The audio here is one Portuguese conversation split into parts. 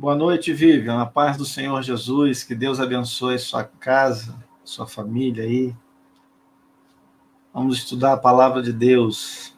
Boa noite, Vivian. A paz do Senhor Jesus, que Deus abençoe sua casa, sua família aí. Vamos estudar a palavra de Deus.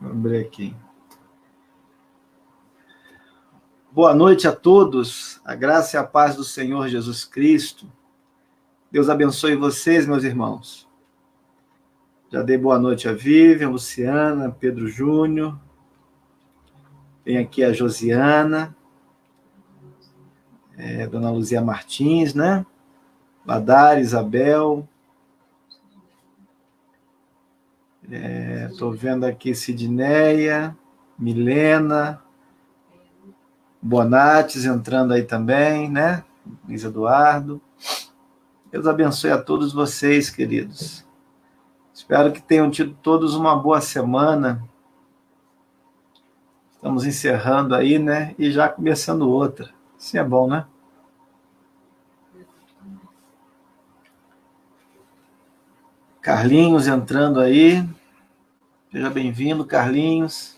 Vou abrir aqui. Boa noite a todos. A graça e a paz do Senhor Jesus Cristo. Deus abençoe vocês, meus irmãos. Já dei boa noite a Vivian, Luciana, Pedro Júnior. Vem aqui a Josiana, Dona Luzia Martins, né? Ladar, Isabel. Estou vendo aqui Sidneia, Milena, Bonates entrando aí também, né? Luiz Eduardo. Deus abençoe a todos vocês, queridos. Espero que tenham tido todos uma boa semana. Estamos encerrando aí, né? E já começando outra. Isso é bom, né? Carlinhos entrando aí. Seja bem-vindo, Carlinhos.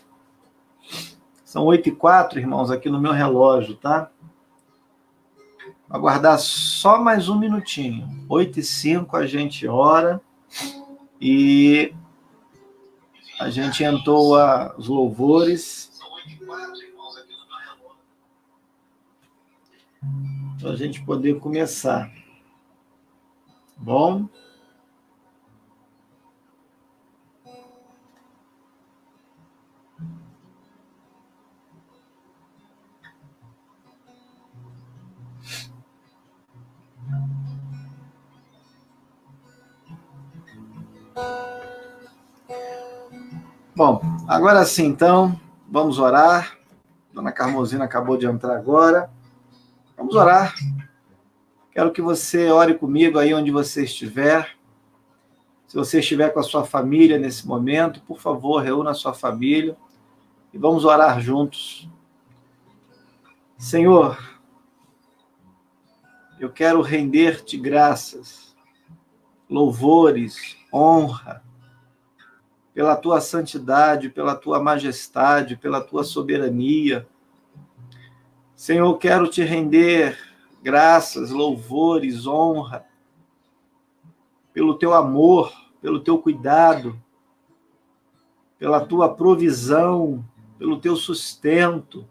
São 8h04, irmãos, aqui no meu relógio, tá? Vou aguardar só mais um minutinho. 8h05 a gente ora e a gente entoa os louvores para a gente poder começar. Bom? Bom, agora sim, então, vamos orar. Dona Carmozina acabou de entrar agora. Vamos orar. Quero que você ore comigo aí onde você estiver. Se você estiver com a sua família nesse momento, por favor, reúna a sua família e vamos orar juntos. Senhor, eu quero render-te graças, louvores, honra, pela tua santidade, pela tua majestade, pela tua soberania. Senhor, eu quero te render graças, louvores, honra, pelo teu amor, pelo teu cuidado, pela tua provisão, pelo teu sustento,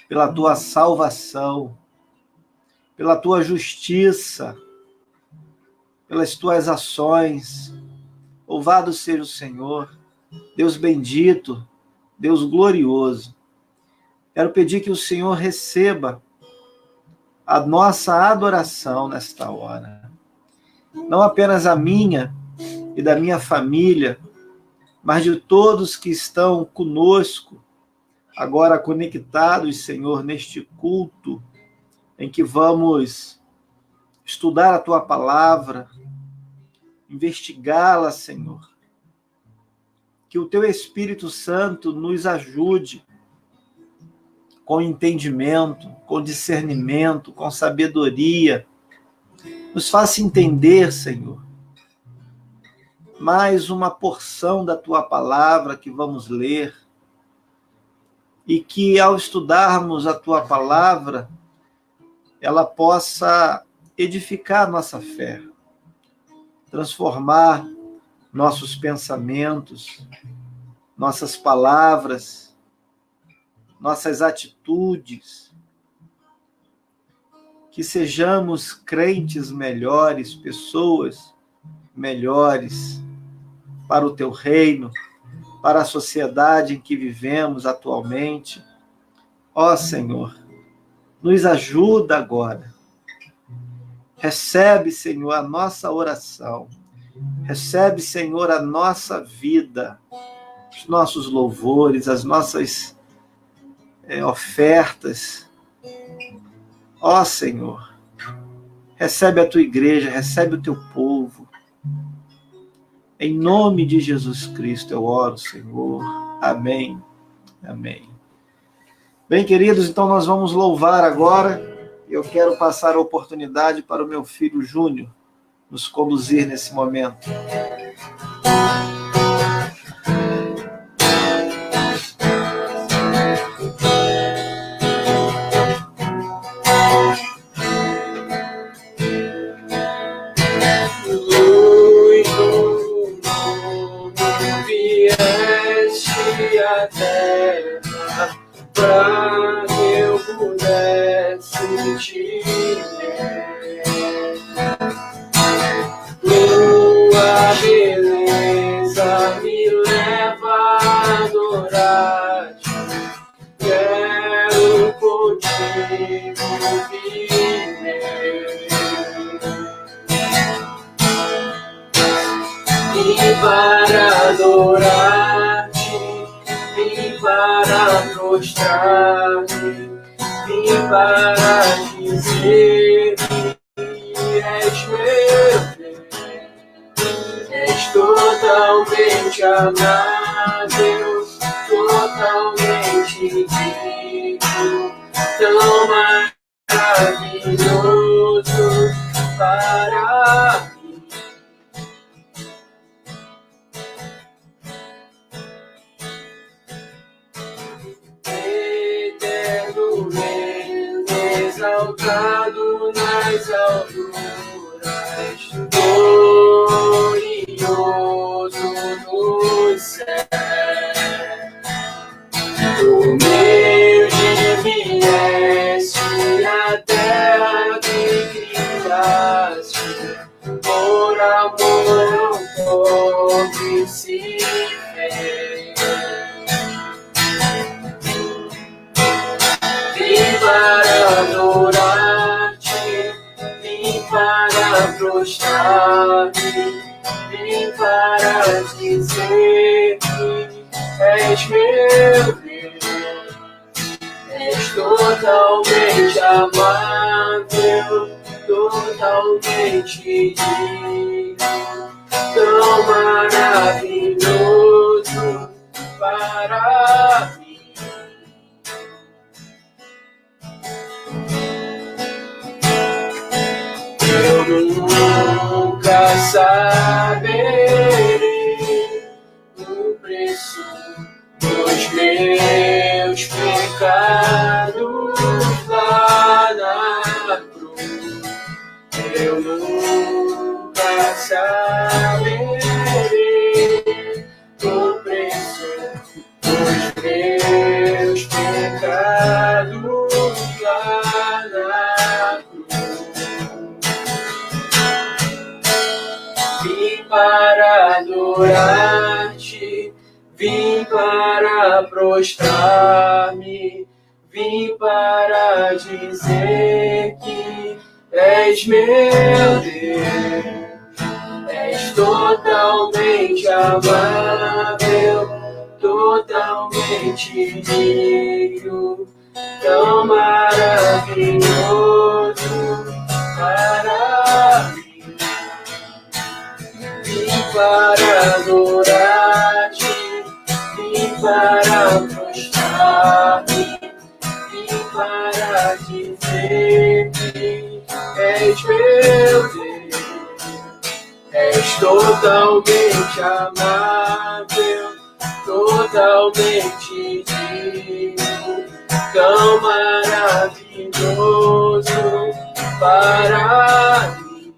pela tua salvação, pela tua justiça, pelas tuas ações. Louvado seja o Senhor, Deus bendito, Deus glorioso. Quero pedir que o Senhor receba a nossa adoração nesta hora. Não apenas a minha e da minha família, mas de todos que estão conosco, agora conectados, Senhor, neste culto, em que vamos estudar a tua palavra, investigá-la, Senhor. Que o teu Espírito Santo nos ajude com entendimento, com discernimento, com sabedoria. Nos faça entender, Senhor, mais uma porção da tua palavra que vamos ler, e que ao estudarmos a tua palavra, ela possa edificar nossa fé, transformar nossos pensamentos, nossas palavras, nossas atitudes, que sejamos crentes melhores, pessoas melhores para o teu reino, para a sociedade em que vivemos atualmente. Ó Senhor, nos ajuda agora. Recebe, Senhor, a nossa oração. Recebe, Senhor, a nossa vida, os nossos louvores, as nossas ofertas. Ó Senhor, recebe a tua igreja, recebe o teu povo. Em nome de Jesus Cristo eu oro, Senhor. Amém. Amém. Bem, queridos, então nós vamos louvar agora. Eu quero passar a oportunidade para o meu filho Júnior nos conduzir nesse momento. Pra que eu pudesse te ver, tua beleza me leva a adorar-te. Quero contigo viver, e para adorar-te, vim para prostrar-me, vim para dizer que és meu Deus. És totalmente amável, totalmente digno, tão maravilhoso para mim. Exaltado nas alturas, glorioso no céu. Humilde vieste a terra que criaste, por amor um pobre se fez. Vim para adorar-te, vim para prostrar-me, vim para dizer que és meu Deus. És totalmente amável, totalmente digno, tão maravilhoso para mim. Eu nunca saberei o preço dos meus pecados lá na cruz. Eu nunca saberei o preço dos meus pecados lá na cruz. Vim para adorar-te, vim para prostrar-me, vim para dizer que és meu Deus, és totalmente amável, totalmente digno, tão maravilhoso para mim. Vim para adorar-te, vim para prostrar-me, vim para dizer que és meu Deus, és totalmente amável, totalmente digno, tão maravilhoso para mim.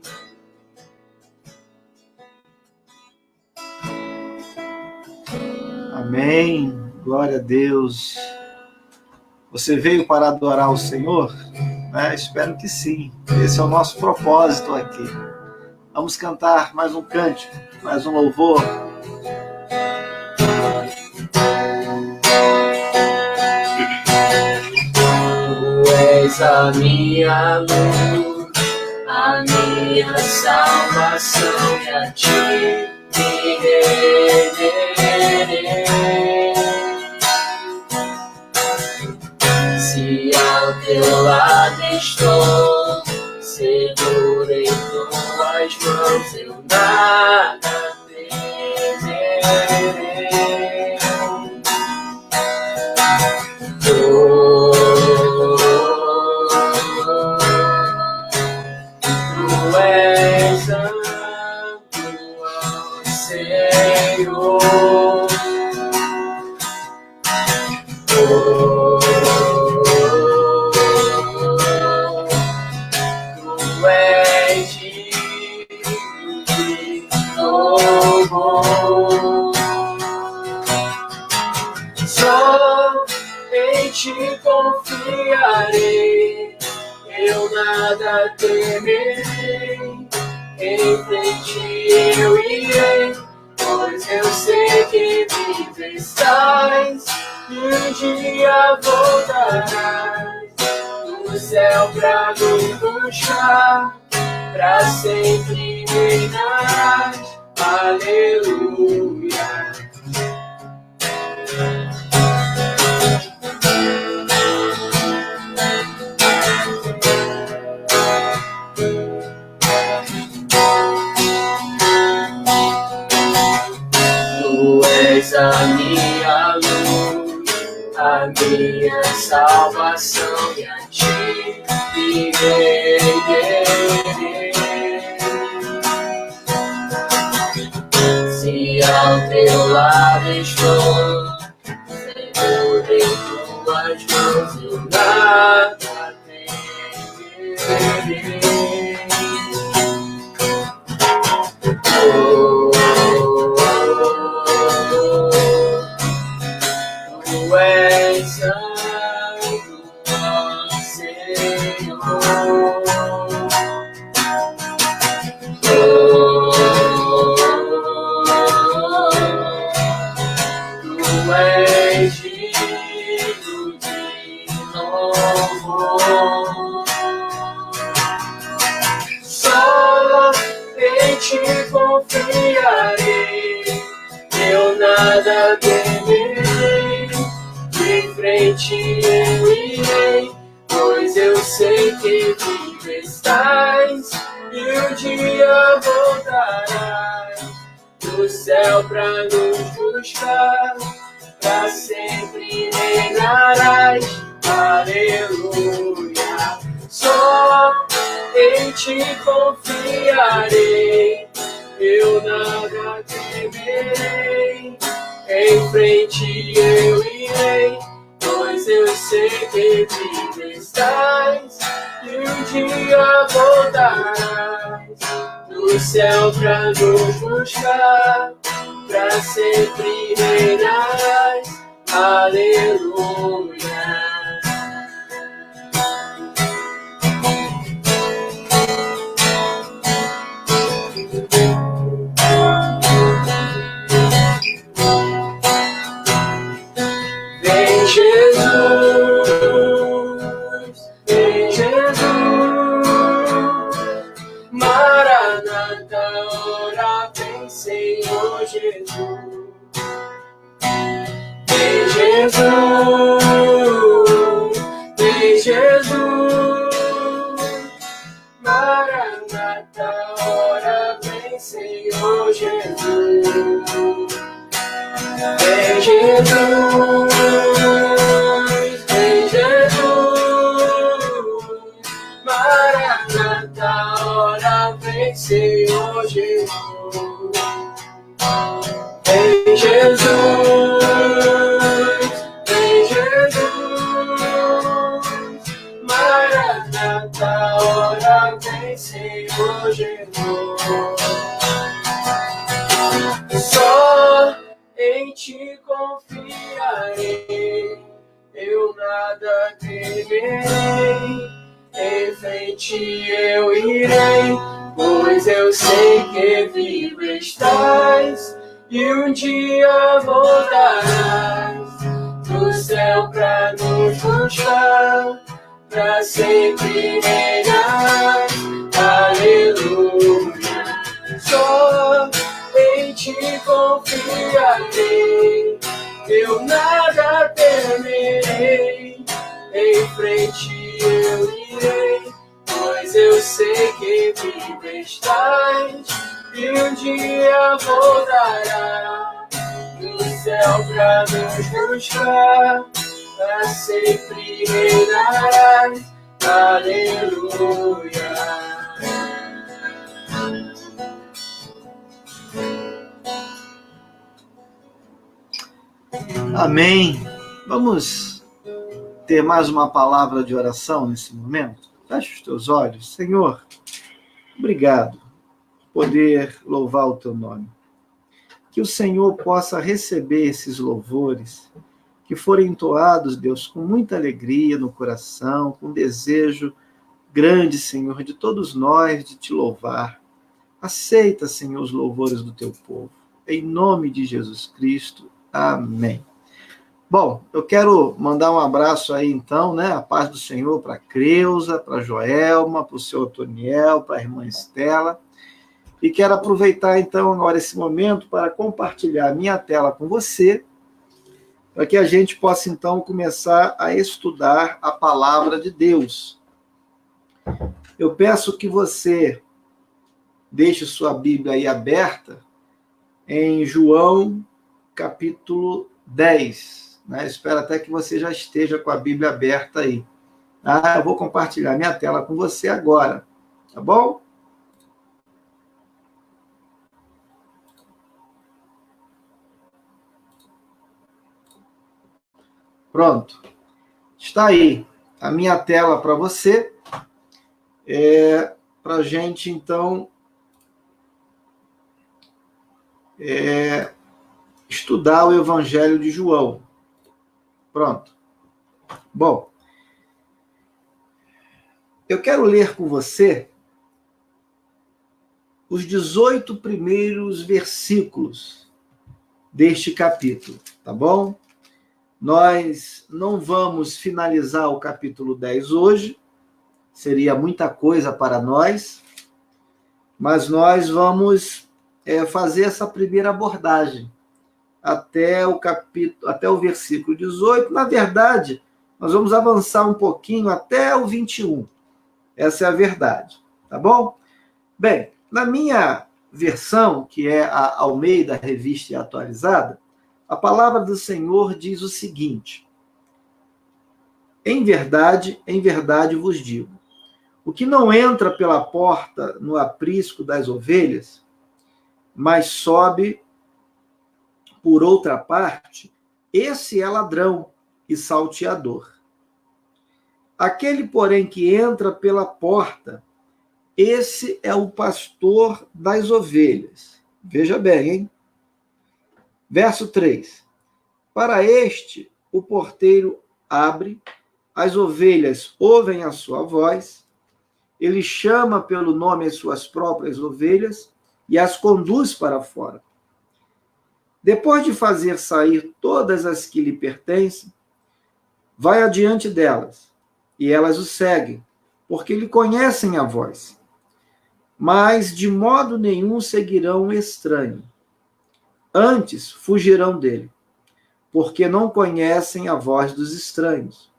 Amém. Glória a Deus. Você veio para adorar o Senhor? Espero que sim. Esse é o nosso propósito aqui. Vamos cantar mais um cântico, mais um louvor. Tu és a minha luz, a minha salvação, e a ti me renderei. Se ao teu lado estou, seguro em tuas mãos, eu nada temerei. Tu és santo ao Senhor. Tu és digno de louvor. Só em ti confiarei, eu nada temerei. Em frente eu irei, pois eu sei que vivo estás, e um dia voltarás do céu pra me buscar, pra sempre reinarás. Aleluia. Tu és a minha luz, a minha salvação, e a ti me renderei. Se ao teu lado estou, seguro em tuas mãos, eu nada temerei. Tu és santo ao Senhor. Tu és digno de louvor. Só em ti confiarei, eu nada temerei. Em frente céu pra nos buscar, pra sempre reinarás. Aleluia. Só em ti confiarei, eu nada temerei. Em frente eu irei, pois eu sei que vivo estás, e um dia voltarás do céu pra nos buscar, pra sempre reinarás. Aleluia. Vem Jesus, vem Jesus, Maranata, ora vem Senhor Jesus. Vem Jesus, vem Jesus, Maranata, ora vem Senhor Jesus. Vem Jesus, vem Jesus, Maranata, ora vem Senhor Jesus. Vem Jesus, vem Jesus, Maranata, ora vem Senhor Jesus. Só em ti confiarei, eu nada temerei. Em frente eu irei, pois eu sei que vivo estás, e um dia voltarás do céu pra nos buscar, pra sempre reinarás. Aleluia. Só em ti confiarei, eu nada temerei. Em frente eu irei, pois eu sei que vivo estás, e um dia voltará do céu pra nos buscar, pra sempre reinarás. Aleluia. Amém. Vamos ter mais uma palavra de oração nesse momento? Feche os teus olhos. Senhor, obrigado por poder louvar o teu nome. Que o Senhor possa receber esses louvores que forem entoados, Deus, com muita alegria no coração, com desejo grande, Senhor, de todos nós de te louvar. Aceita, Senhor, os louvores do teu povo. Em nome de Jesus Cristo. Amém. Bom, eu quero mandar um abraço aí, então, né? A paz do Senhor para a Creuza, para a Joelma, para o seu Otoniel, para a irmã Estela. E quero aproveitar, então, agora esse momento para compartilhar a minha tela com você, para que a gente possa, então, começar a estudar a palavra de Deus. Eu peço que você deixe sua Bíblia aí aberta em João, capítulo 10. Né? Espero até que você já esteja com a Bíblia aberta aí. Eu vou compartilhar minha tela com você agora, tá bom? Pronto. Está aí a minha tela para você. Para a gente, então, estudar o Evangelho de João. Pronto. Bom, eu quero ler com você os 18 primeiros versículos deste capítulo, tá bom? Nós não vamos finalizar o capítulo 10 hoje, seria muita coisa para nós, mas nós vamos fazer essa primeira abordagem até o versículo 18. Na verdade, nós vamos avançar um pouquinho até o 21. Essa é a verdade, tá bom? Bem, na minha versão, que é a Almeida Revista e Atualizada, a palavra do Senhor diz o seguinte: em verdade vos digo, o que não entra pela porta no aprisco das ovelhas, mas sobe por outra parte, esse é ladrão e salteador. Aquele, porém, que entra pela porta, esse é o pastor das ovelhas. Veja bem, hein? Verso 3. Para este, o porteiro abre, as ovelhas ouvem a sua voz, ele chama pelo nome as suas próprias ovelhas e as conduz para fora. Depois de fazer sair todas as que lhe pertencem, vai adiante delas, e elas o seguem, porque lhe conhecem a voz. Mas de modo nenhum seguirão o estranho. Antes fugirão dele, porque não conhecem a voz dos estranhos.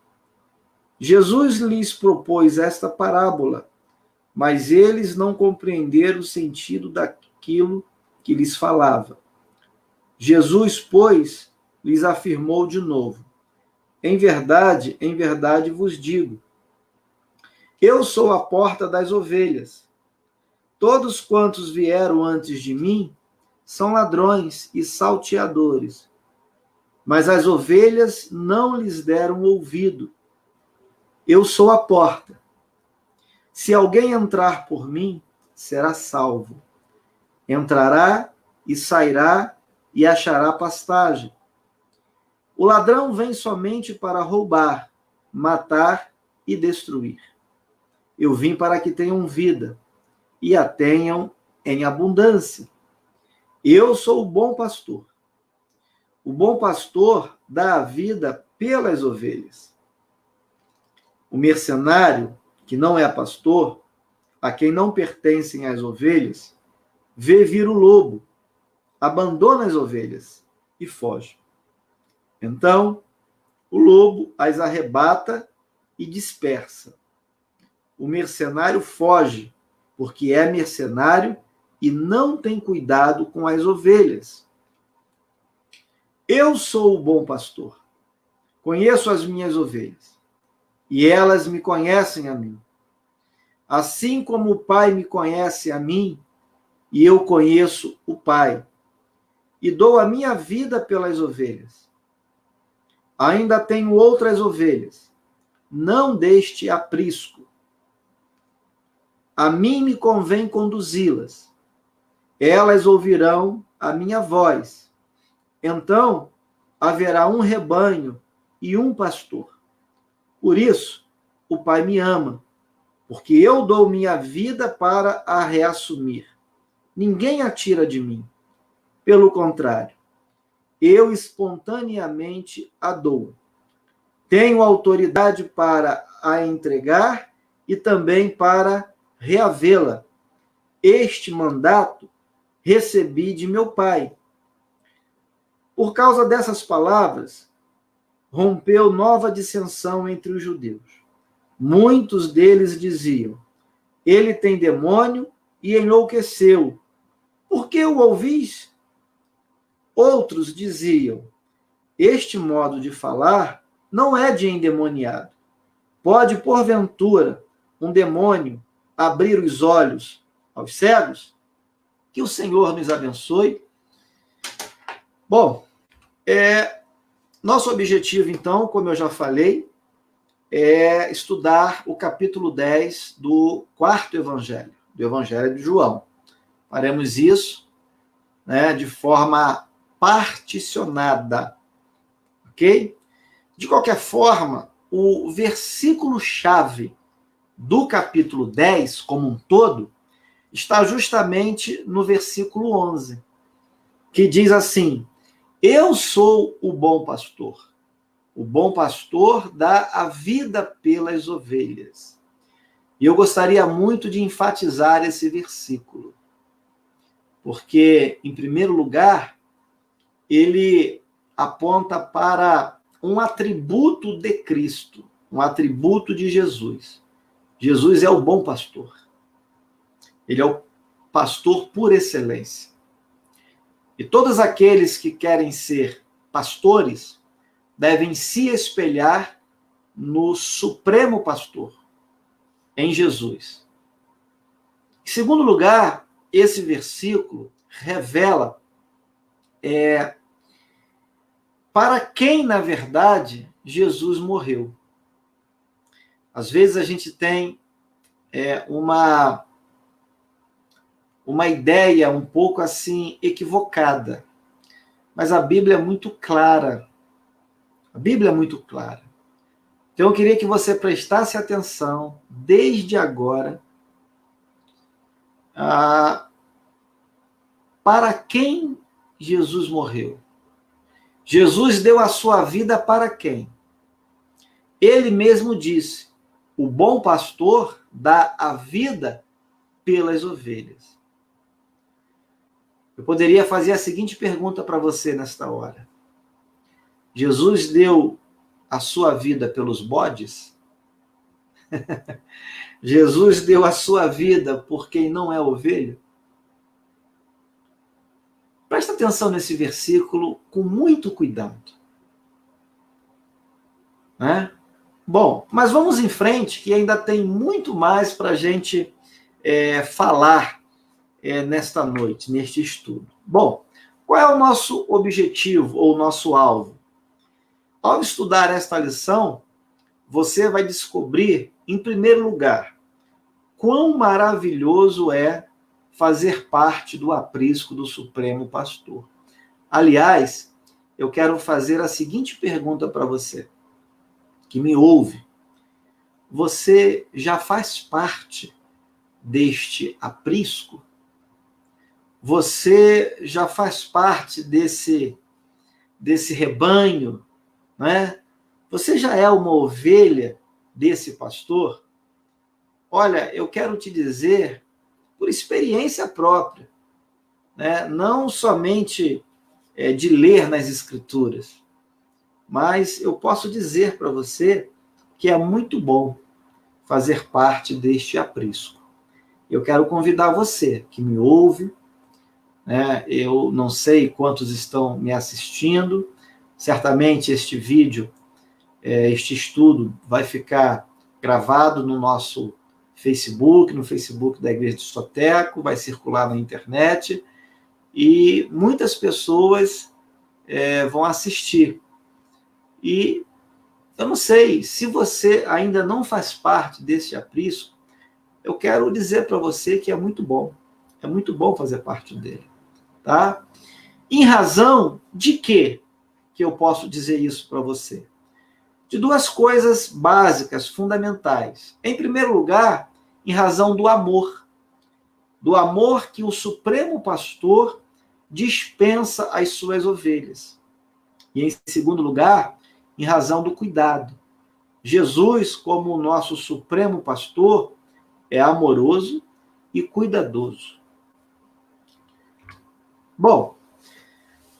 Jesus lhes propôs esta parábola, mas eles não compreenderam o sentido daquilo que lhes falava. Jesus, pois, lhes afirmou de novo: em verdade vos digo, eu sou a porta das ovelhas. Todos quantos vieram antes de mim são ladrões e salteadores, mas as ovelhas não lhes deram ouvido. Eu sou a porta. Se alguém entrar por mim, será salvo. Entrará e sairá e achará pastagem. O ladrão vem somente para roubar, matar e destruir. Eu vim para que tenham vida e a tenham em abundância. Eu sou o bom pastor. O bom pastor dá a vida pelas ovelhas. O mercenário, que não é pastor, a quem não pertencem as ovelhas, vê vir o lobo, abandona as ovelhas e foge. Então, o lobo as arrebata e dispersa. O mercenário foge, porque é mercenário e não tem cuidado com as ovelhas. Eu sou o bom pastor. Conheço as minhas ovelhas, e elas me conhecem a mim. Assim como o Pai me conhece a mim, e eu conheço o Pai, e dou a minha vida pelas ovelhas. Ainda tenho outras ovelhas, não deste aprisco. A mim me convém conduzi-las. Elas ouvirão a minha voz. Então haverá um rebanho e um pastor. Por isso, o Pai me ama, porque eu dou minha vida para a reassumir. Ninguém a tira de mim. Pelo contrário, eu espontaneamente a dou. Tenho autoridade para a entregar e também para reavê-la. Este mandato recebi de meu Pai. Por causa dessas palavras, rompeu nova dissensão entre os judeus. Muitos deles diziam: ele tem demônio e enlouqueceu. Por que o ouvis? Outros diziam: este modo de falar não é de endemoniado. Pode, porventura, um demônio abrir os olhos aos cegos? Que o Senhor nos abençoe. Bom, nosso objetivo, então, como eu já falei, é estudar o capítulo 10 do quarto evangelho, do Evangelho de João. Faremos isso, de forma particionada, ok? De qualquer forma, o versículo-chave do capítulo 10, como um todo, está justamente no versículo 11, que diz assim: eu sou o bom pastor. O bom pastor dá a vida pelas ovelhas. E eu gostaria muito de enfatizar esse versículo, porque, em primeiro lugar, ele aponta para um atributo de Cristo, um atributo de Jesus. Jesus é o bom pastor. Ele é o pastor por excelência. E todos aqueles que querem ser pastores devem se espelhar no Supremo Pastor, em Jesus. Em segundo lugar, esse versículo revela para quem, na verdade, Jesus morreu. Às vezes a gente tem uma ideia um pouco assim equivocada, mas a Bíblia é muito clara. A Bíblia é muito clara. Então eu queria que você prestasse atenção desde agora para quem Jesus morreu. Jesus deu a sua vida para quem? Ele mesmo disse: o bom pastor dá a vida pelas ovelhas. Eu poderia fazer a seguinte pergunta para você nesta hora: Jesus deu a sua vida pelos bodes? Jesus deu a sua vida por quem não é ovelha? Presta atenção nesse versículo com muito cuidado. Né? Bom, mas vamos em frente, que ainda tem muito mais para a gente falar nesta noite, neste estudo. Bom, qual é o nosso objetivo ou o nosso alvo? Ao estudar esta lição, você vai descobrir, em primeiro lugar, quão maravilhoso é fazer parte do aprisco do Supremo Pastor. Aliás, eu quero fazer a seguinte pergunta para você, que me ouve. Você já faz parte deste aprisco? Você já faz parte desse rebanho, né? Você já é uma ovelha desse pastor? Olha, eu quero te dizer, por experiência própria, né? Não somente de ler nas Escrituras, mas eu posso dizer para você que é muito bom fazer parte deste aprisco. Eu quero convidar você que me ouve, né? Eu não sei quantos estão me assistindo, certamente este vídeo, este estudo vai ficar gravado no nosso Facebook, no Facebook da Igreja de Soteco, vai circular na internet, e muitas pessoas vão assistir. E eu não sei, se você ainda não faz parte desse aprisco, eu quero dizer para você que é muito bom fazer parte dele, tá? Em razão de quê que eu posso dizer isso para você? De duas coisas básicas, fundamentais. Em primeiro lugar, em razão do amor que o Supremo Pastor dispensa às suas ovelhas. E em segundo lugar, em razão do cuidado. Jesus, como o nosso Supremo Pastor, é amoroso e cuidadoso. Bom,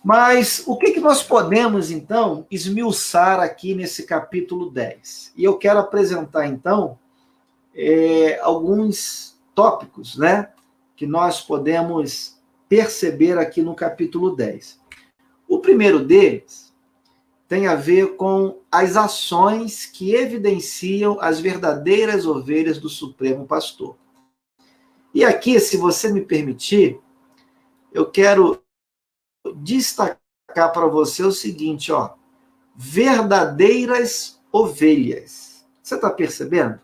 mas o que nós podemos, então, esmiuçar aqui nesse capítulo 10? E eu quero apresentar, então, alguns tópicos, né, que nós podemos perceber aqui no capítulo 10. O primeiro deles tem a ver com as ações que evidenciam as verdadeiras ovelhas do Supremo Pastor. E aqui, se você me permitir, eu quero destacar para você o seguinte, ó, verdadeiras ovelhas. Você está percebendo?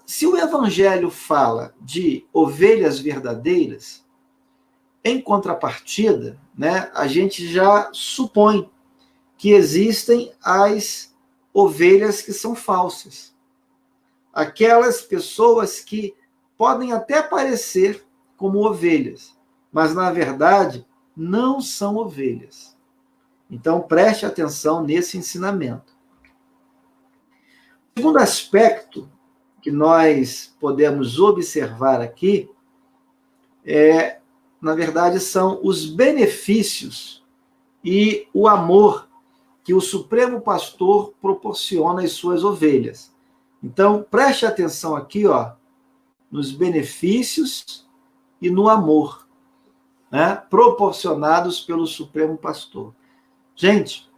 Se o Evangelho fala de ovelhas verdadeiras, em contrapartida, né, a gente já supõe que existem as ovelhas que são falsas. Aquelas pessoas que podem até parecer como ovelhas, mas, na verdade, não são ovelhas. Então, preste atenção nesse ensinamento. O segundo aspecto que nós podemos observar aqui na verdade, são os benefícios e o amor que o Supremo Pastor proporciona às suas ovelhas. Então, preste atenção aqui, ó, nos benefícios e no amor, né, proporcionados pelo Supremo Pastor. Gente,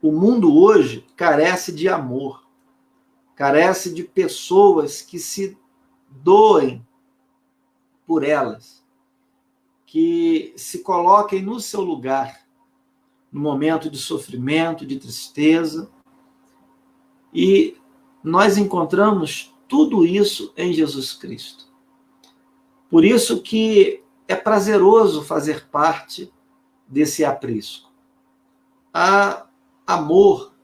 o mundo hoje carece de amor, carece de pessoas que se doem por elas, que se coloquem no seu lugar, no momento de sofrimento, de tristeza. E nós encontramos tudo isso em Jesus Cristo. Por isso que é prazeroso fazer parte desse aprisco. Há amor,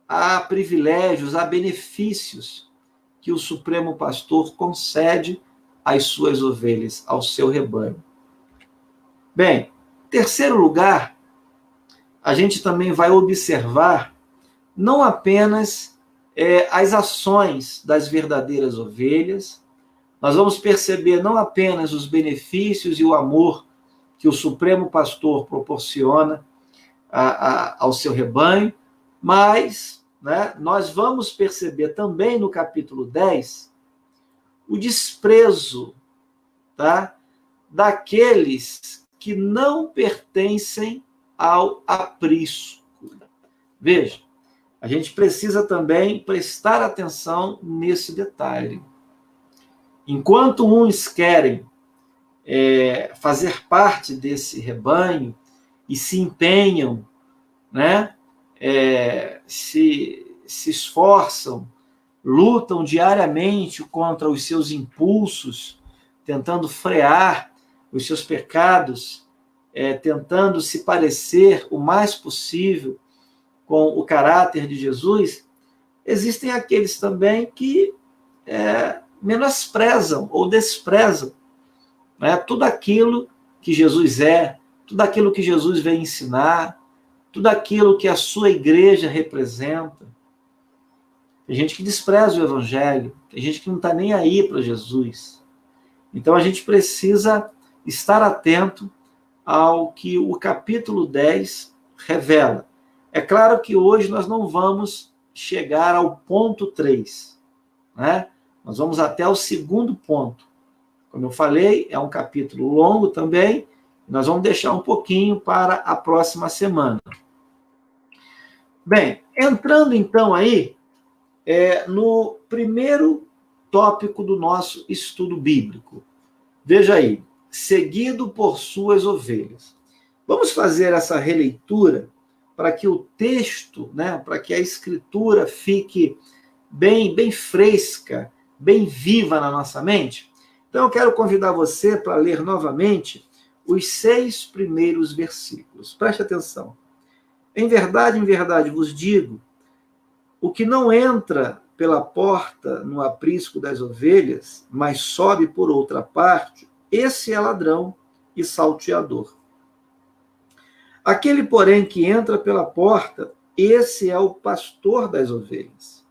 há privilégios, há benefícios que o Supremo Pastor concede às suas ovelhas, ao seu rebanho. Bem, em terceiro lugar, a gente também vai observar não apenas as ações das verdadeiras ovelhas, nós vamos perceber não apenas os benefícios e o amor que o Supremo Pastor proporciona ao seu rebanho, mas, né, nós vamos perceber também no capítulo 10 o desprezo, tá, daqueles que não pertencem ao aprisco. Veja, a gente precisa também prestar atenção nesse detalhe. Enquanto uns querem fazer parte desse rebanho e se empenham, né, se esforçam, lutam diariamente contra os seus impulsos, tentando frear os seus pecados, tentando se parecer o mais possível com o caráter de Jesus, existem aqueles também que menosprezam ou desprezam, né, tudo aquilo que Jesus é, tudo aquilo que Jesus vem ensinar, tudo aquilo que a sua igreja representa. Tem gente que despreza o evangelho, tem gente que não está nem aí para Jesus. Então a gente precisa estar atento ao que o capítulo 10 revela. É claro que hoje nós não vamos chegar ao ponto 3, né? Nós vamos até o segundo ponto. Como eu falei, é um capítulo longo também, nós vamos deixar um pouquinho para a próxima semana. Bem, entrando então aí no primeiro tópico do nosso estudo bíblico. Veja aí, seguido por suas ovelhas. Vamos fazer essa releitura para que o texto, né, para que a escritura fique bem fresca, bem viva na nossa mente. Então eu quero convidar você para ler novamente os 6 primeiros versículos. Preste atenção. Em verdade vos digo, o que não entra pela porta no aprisco das ovelhas, mas sobe por outra parte, esse é ladrão e salteador. Aquele, porém, que entra pela porta, esse é o pastor das ovelhas.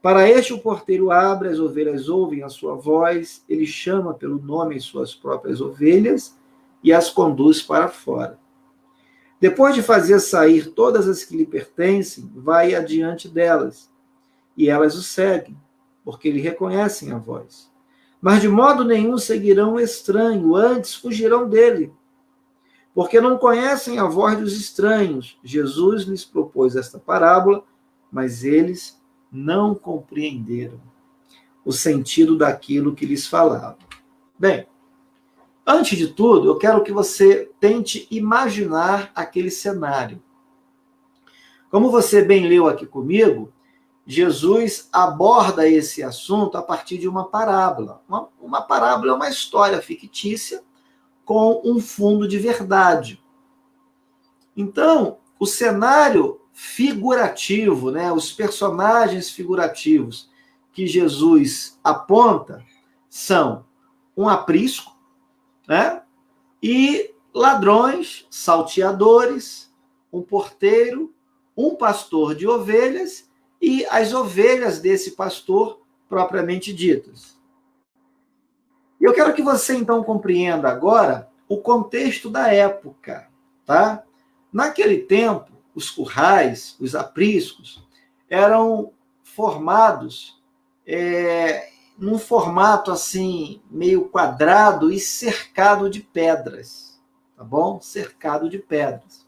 Para este o porteiro abre, as ovelhas ouvem a sua voz, ele chama pelo nome as suas próprias ovelhas e as conduz para fora. Depois de fazer sair todas as que lhe pertencem, vai adiante delas, e elas o seguem, porque lhe reconhecem a voz. Mas de modo nenhum seguirão o estranho, antes fugirão dele, porque não conhecem a voz dos estranhos. Jesus lhes propôs esta parábola, mas eles não compreenderam o sentido daquilo que lhes falava. Bem, antes de tudo, eu quero que você tente imaginar aquele cenário. Como você bem leu aqui comigo, Jesus aborda esse assunto a partir de uma parábola. Uma parábola é uma história fictícia com um fundo de verdade. Então, o cenário figurativo, né, os personagens figurativos que Jesus aponta são um aprisco, né, e ladrões, salteadores, um porteiro, um pastor de ovelhas e as ovelhas desse pastor propriamente ditas. E eu quero que você, então, compreenda agora o contexto da época, tá? Naquele tempo, os currais, os apriscos, eram formados num formato assim, meio quadrado e cercado de pedras, tá bom? Cercado de pedras.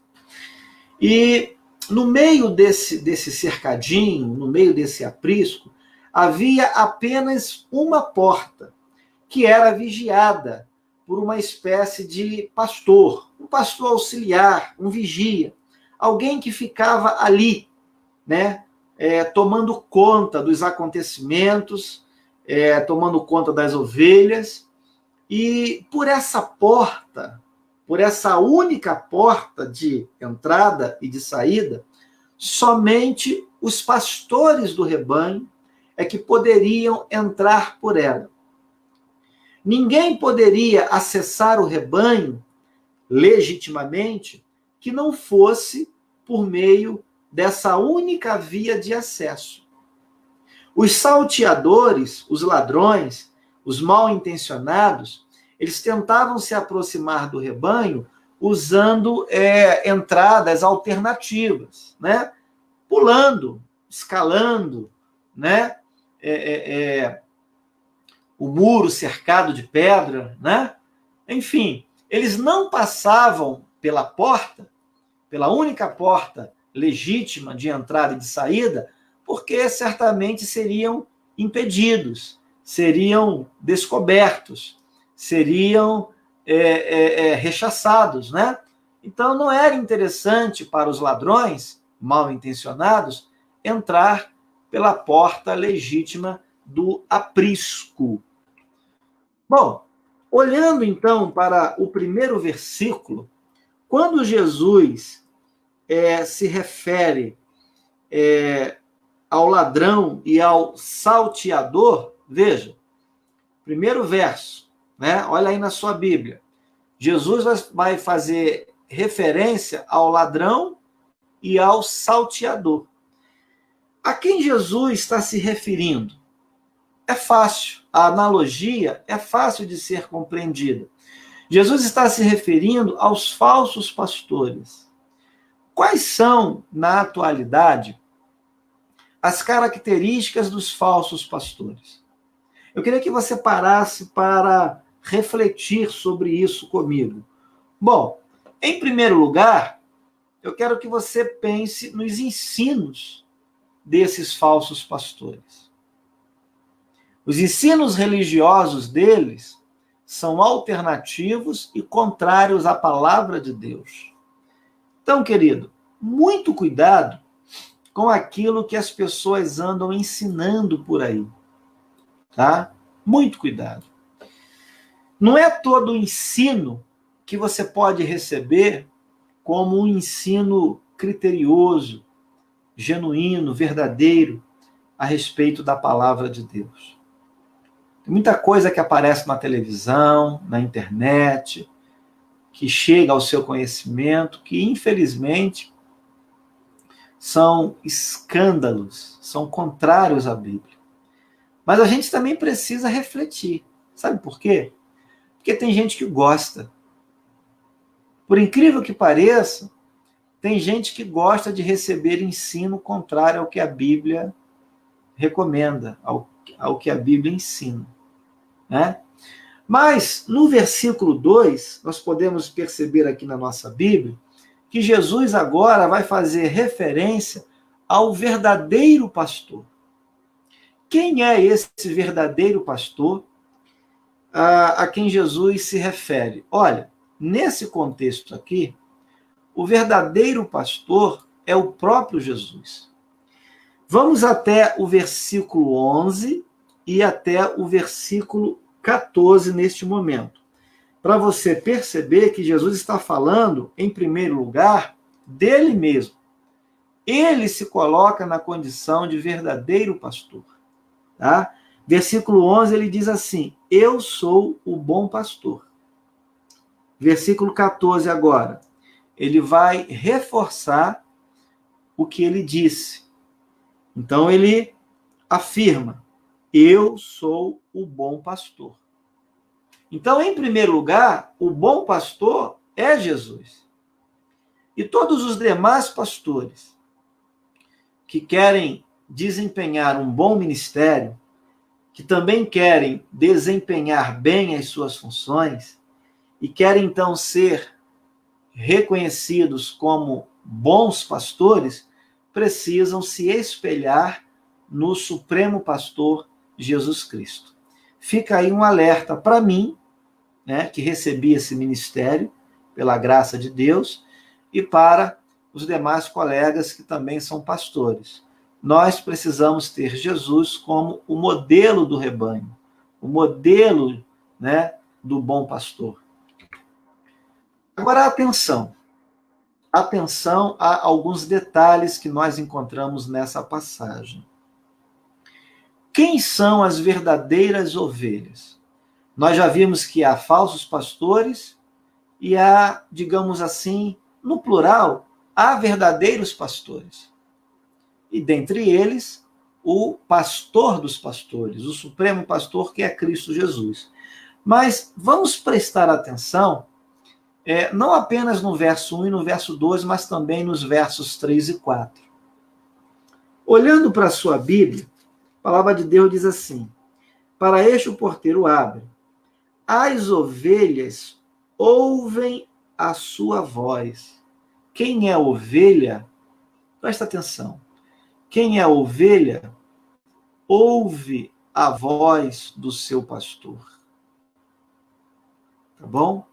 E no meio desse cercadinho, no meio desse aprisco, havia apenas uma porta, que era vigiada por uma espécie de pastor, um pastor auxiliar, um vigia, alguém que ficava ali, né, tomando conta dos acontecimentos, tomando conta das ovelhas, e por essa porta, por essa única porta de entrada e de saída, somente os pastores do rebanho é que poderiam entrar por ela. Ninguém poderia acessar o rebanho legitimamente que não fosse por meio dessa única via de acesso. Os salteadores, os ladrões, os mal-intencionados, eles tentavam se aproximar do rebanho usando entradas alternativas, né? Pulando, escalando, né? O muro cercado de pedra, né? Enfim, eles não passavam pela porta, pela única porta legítima de entrada e de saída, porque certamente seriam impedidos, seriam descobertos, seriam rechaçados, né? Então não era interessante para os ladrões mal intencionados entrar pela porta legítima do aprisco. Bom, olhando então para o primeiro versículo, quando Jesus se refere ao ladrão e ao salteador, veja, primeiro verso, né? Olha aí na sua Bíblia. Jesus vai fazer referência ao ladrão e ao salteador. A quem Jesus está se referindo? É fácil, a analogia é fácil de ser compreendida. Jesus está se referindo aos falsos pastores. Quais são, na atualidade, as características dos falsos pastores? Eu queria que você parasse para refletir sobre isso comigo. Bom, em primeiro lugar, eu quero que você pense nos ensinos desses falsos pastores. Os ensinos religiosos deles são alternativos e contrários à palavra de Deus. Então, querido, muito cuidado com aquilo que as pessoas andam ensinando por aí, tá? Muito cuidado. Não é todo ensino que você pode receber como um ensino criterioso, genuíno, verdadeiro, a respeito da palavra de Deus. Tem muita coisa que aparece na televisão, na internet, que chega ao seu conhecimento, que infelizmente são escândalos, são contrários à Bíblia. Mas a gente também precisa refletir. Sabe por quê? Porque tem gente que gosta. Por incrível que pareça, tem gente que gosta de receber ensino contrário ao que a Bíblia recomenda, ao que a Bíblia ensina, né? Mas, no versículo 2, nós podemos perceber aqui na nossa Bíblia que Jesus agora vai fazer referência ao verdadeiro pastor. Quem é esse verdadeiro pastor a quem Jesus se refere? Olha, nesse contexto aqui, o verdadeiro pastor é o próprio Jesus. Vamos até o versículo 11 e até o versículo 14 neste momento, para você perceber que Jesus está falando, em primeiro lugar, dele mesmo. Ele se coloca na condição de verdadeiro pastor. Tá? Versículo 11, ele diz assim: eu sou o bom pastor. Versículo 14 agora, ele vai reforçar o que ele disse. Então ele afirma: eu sou o bom pastor. Então, em primeiro lugar, o bom pastor é Jesus. E todos os demais pastores que querem desempenhar um bom ministério, que também querem desempenhar bem as suas funções e querem então ser reconhecidos como bons pastores, precisam se espelhar no Supremo Pastor Jesus Cristo. Fica aí um alerta para mim, né, que recebi esse ministério pela graça de Deus, e para os demais colegas que também são pastores. Nós precisamos ter Jesus como o modelo do rebanho, o modelo, né, do bom pastor. Agora, atenção a alguns detalhes que nós encontramos nessa passagem. Quem são as verdadeiras ovelhas? Nós já vimos que há falsos pastores e há, digamos assim, no plural, há verdadeiros pastores. E dentre eles, o pastor dos pastores, o supremo pastor que é Cristo Jesus. Mas vamos prestar atenção, não apenas no verso 1 e no verso 2, mas também nos versos 3 e 4. Olhando para a sua Bíblia, a palavra de Deus diz assim: para este o porteiro abre, as ovelhas ouvem a sua voz. Quem é ovelha? Presta atenção. Quem é ovelha ouve a voz do seu pastor. Tá bom?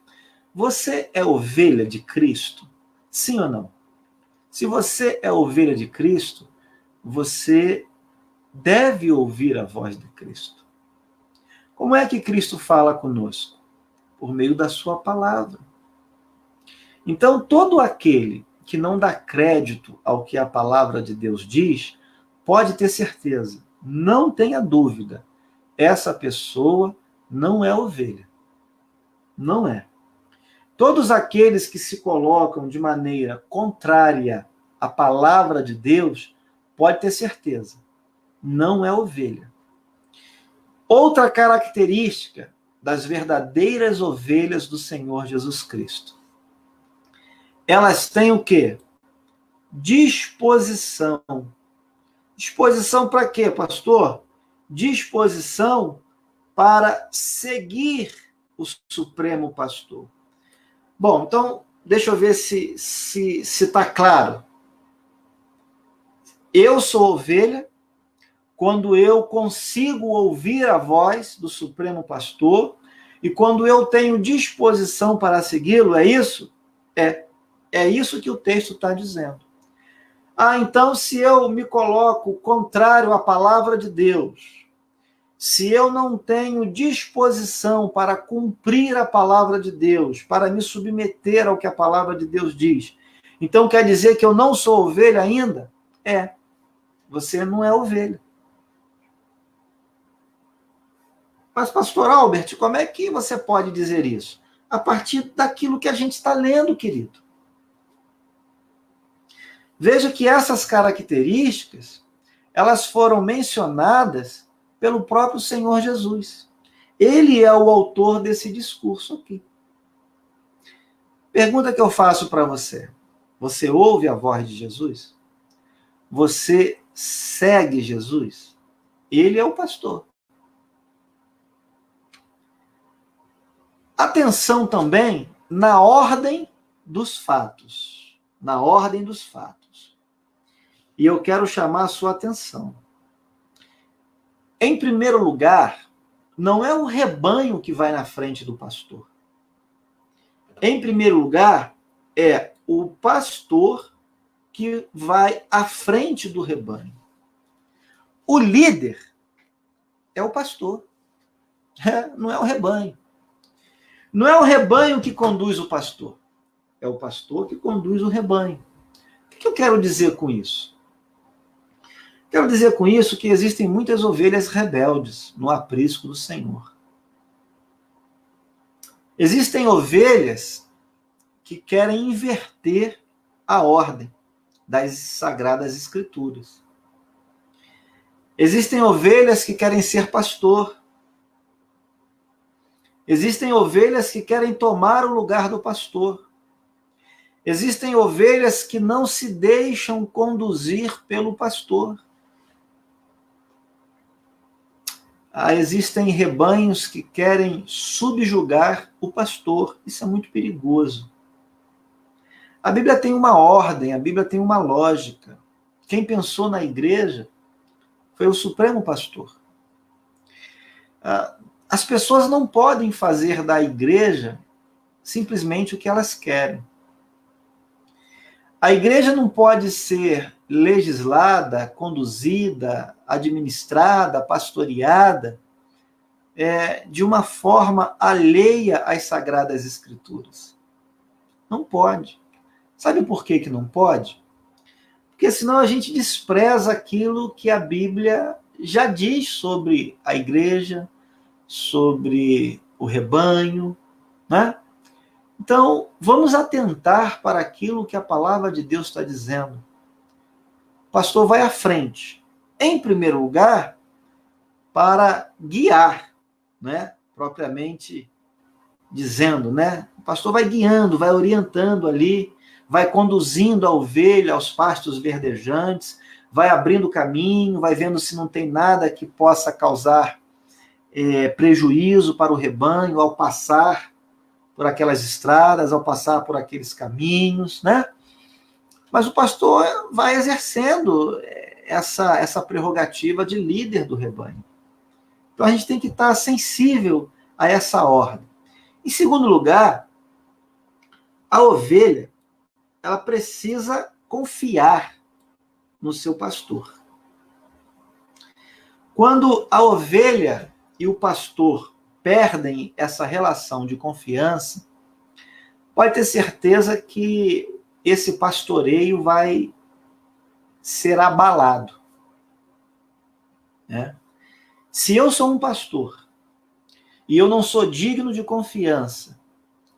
Você é ovelha de Cristo? Sim ou não? Se você é ovelha de Cristo, você deve ouvir a voz de Cristo. Como é que Cristo fala conosco? Por meio da sua palavra. Então, todo aquele que não dá crédito ao que a palavra de Deus diz, pode ter certeza, não tenha dúvida, essa pessoa não é ovelha. Não é. Todos aqueles que se colocam de maneira contrária à palavra de Deus, pode ter certeza, não é ovelha. Outra característica das verdadeiras ovelhas do Senhor Jesus Cristo. Elas têm o quê? Disposição. Disposição para quê, pastor? Disposição para seguir o Supremo Pastor. Bom, então, deixa eu ver se está claro. Eu sou ovelha quando eu consigo ouvir a voz do Supremo Pastor e quando eu tenho disposição para segui-lo, é isso? É isso que o texto está dizendo. Então, se eu me coloco contrário à palavra de Deus, se eu não tenho disposição para cumprir a palavra de Deus, para me submeter ao que a palavra de Deus diz, então quer dizer que eu não sou ovelha ainda? Você não é ovelha. Mas, pastor Albert, como é que você pode dizer isso? A partir daquilo que a gente está lendo, querido. Veja que essas características, elas foram mencionadas pelo próprio Senhor Jesus. Ele é o autor desse discurso aqui. Pergunta que eu faço para você. Você ouve a voz de Jesus? Você segue Jesus? Ele é o pastor. Atenção também na ordem dos fatos. Na ordem dos fatos. E eu quero chamar a sua atenção. Em primeiro lugar, não é o rebanho que vai na frente do pastor. Em primeiro lugar, é o pastor que vai à frente do rebanho. O líder é o pastor. Não é o rebanho. Não é o rebanho que conduz o pastor. É o pastor que conduz o rebanho. O que eu quero dizer com isso? Quero dizer com isso que existem muitas ovelhas rebeldes no aprisco do Senhor. Existem ovelhas que querem inverter a ordem das Sagradas Escrituras. Existem ovelhas que querem ser pastor. Existem ovelhas que querem tomar o lugar do pastor. Existem ovelhas que não se deixam conduzir pelo pastor. Existem rebanhos que querem subjugar o pastor. Isso é muito perigoso. A Bíblia tem uma ordem, a Bíblia tem uma lógica. Quem pensou na igreja foi o Supremo Pastor. As pessoas não podem fazer da igreja simplesmente o que elas querem. A igreja não pode ser legislada, conduzida, administrada, pastoreada de uma forma alheia às Sagradas Escrituras. Não pode. Sabe por que não pode? Porque senão a gente despreza aquilo que a Bíblia já diz sobre a igreja, sobre o rebanho, né? Então, vamos atentar para aquilo que a palavra de Deus está dizendo. O pastor vai à frente, em primeiro lugar, para guiar, né? Propriamente dizendo, né? O pastor vai guiando, vai orientando ali, vai conduzindo a ovelha aos pastos verdejantes, vai abrindo caminho, vai vendo se não tem nada que possa causar prejuízo para o rebanho ao passar por aquelas estradas, ao passar por aqueles caminhos, né? Mas o pastor vai exercendo essa prerrogativa de líder do rebanho. Então a gente tem que estar sensível a essa ordem. Em segundo lugar, a ovelha, ela precisa confiar no seu pastor. Quando a ovelha e o pastor perdem essa relação de confiança, pode ter certeza que esse pastoreio vai ser abalado, né? Se eu sou um pastor e eu não sou digno de confiança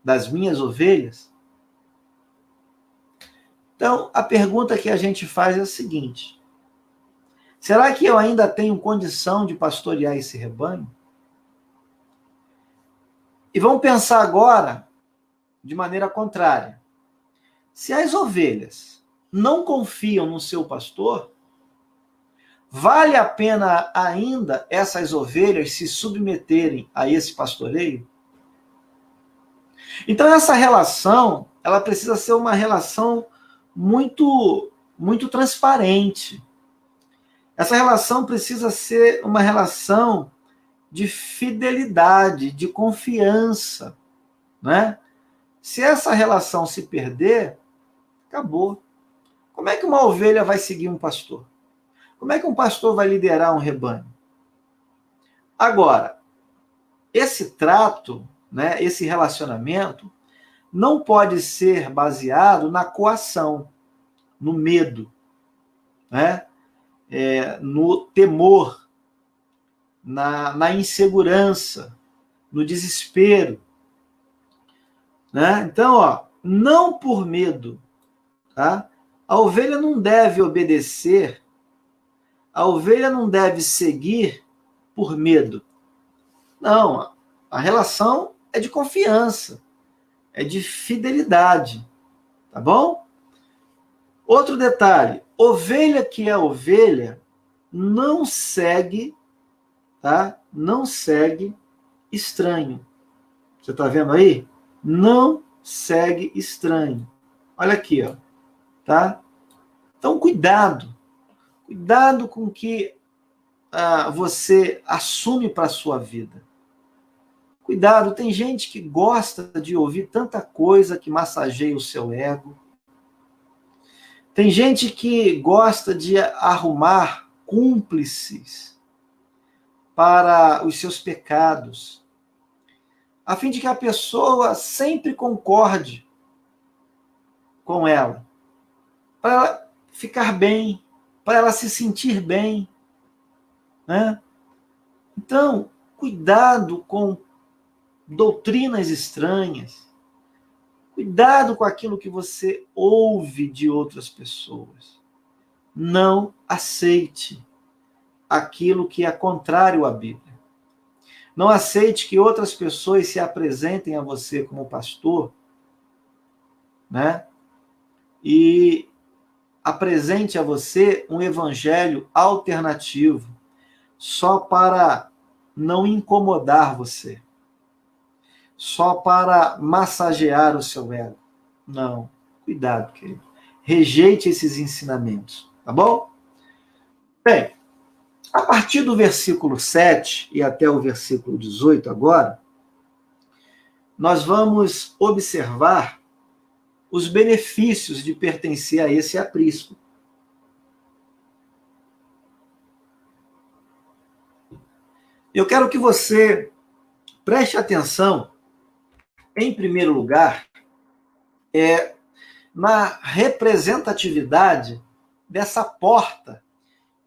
das minhas ovelhas, então a pergunta que a gente faz é a seguinte: será que eu ainda tenho condição de pastorear esse rebanho? E vamos pensar agora de maneira contrária. Se as ovelhas não confiam no seu pastor, vale a pena ainda essas ovelhas se submeterem a esse pastoreio? Então essa relação, ela precisa ser uma relação muito, muito transparente. Essa relação precisa ser uma relação de fidelidade, de confiança, né? Se essa relação se perder, acabou. Como é que uma ovelha vai seguir um pastor? Como é que um pastor vai liderar um rebanho? Agora, esse trato, né, esse relacionamento, não pode ser baseado na coação, no medo, né? No temor, na insegurança, no desespero, né? Então, não por medo, tá? A ovelha não deve obedecer, a ovelha não deve seguir por medo. Não, a relação é de confiança, é de fidelidade, tá bom? Outro detalhe, ovelha que é ovelha não segue, tá? Não segue estranho. Você tá vendo aí? Não segue estranho. Olha aqui, ó, tá? Então, cuidado. Cuidado com o que você assume para a sua vida. Cuidado, tem gente que gosta de ouvir tanta coisa que massageia o seu ego. Tem gente que gosta de arrumar cúmplices para os seus pecados, a fim de que a pessoa sempre concorde com ela, para ela ficar bem, para ela se sentir bem, né? Então, cuidado com doutrinas estranhas, cuidado com aquilo que você ouve de outras pessoas. Não aceite aquilo que é contrário à Bíblia. Não aceite que outras pessoas se apresentem a você como pastor, né? E apresente a você um evangelho alternativo, só para não incomodar você, só para massagear o seu ego. Não, cuidado, querido. Rejeite esses ensinamentos, tá bom? Bem, a partir do versículo 7 e até o versículo 18 agora, nós vamos observar os benefícios de pertencer a esse aprisco. Eu quero que você preste atenção, em primeiro lugar, na representatividade dessa porta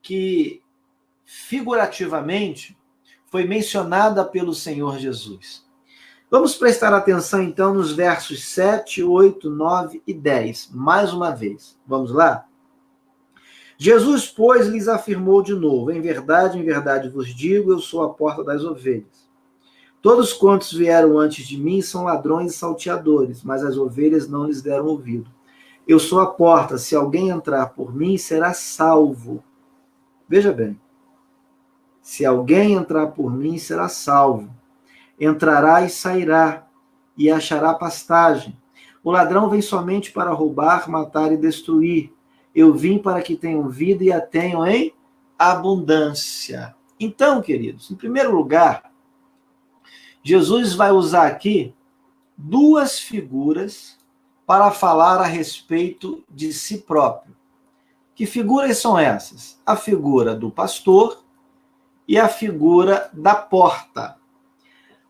que, figurativamente, foi mencionada pelo Senhor Jesus. Vamos prestar atenção, então, nos versos 7, 8, 9 e 10. Mais uma vez. Vamos lá? Jesus, pois, lhes afirmou de novo: em verdade vos digo, eu sou a porta das ovelhas. Todos quantos vieram antes de mim são ladrões e salteadores, mas as ovelhas não lhes deram ouvido. Eu sou a porta, se alguém entrar por mim, será salvo. Veja bem. Se alguém entrar por mim, será salvo. Entrará e sairá, e achará pastagem. O ladrão vem somente para roubar, matar e destruir. Eu vim para que tenham vida e a tenham em abundância. Então, queridos, em primeiro lugar, Jesus vai usar aqui duas figuras para falar a respeito de si próprio. Que figuras são essas? A figura do pastor e a figura da porta.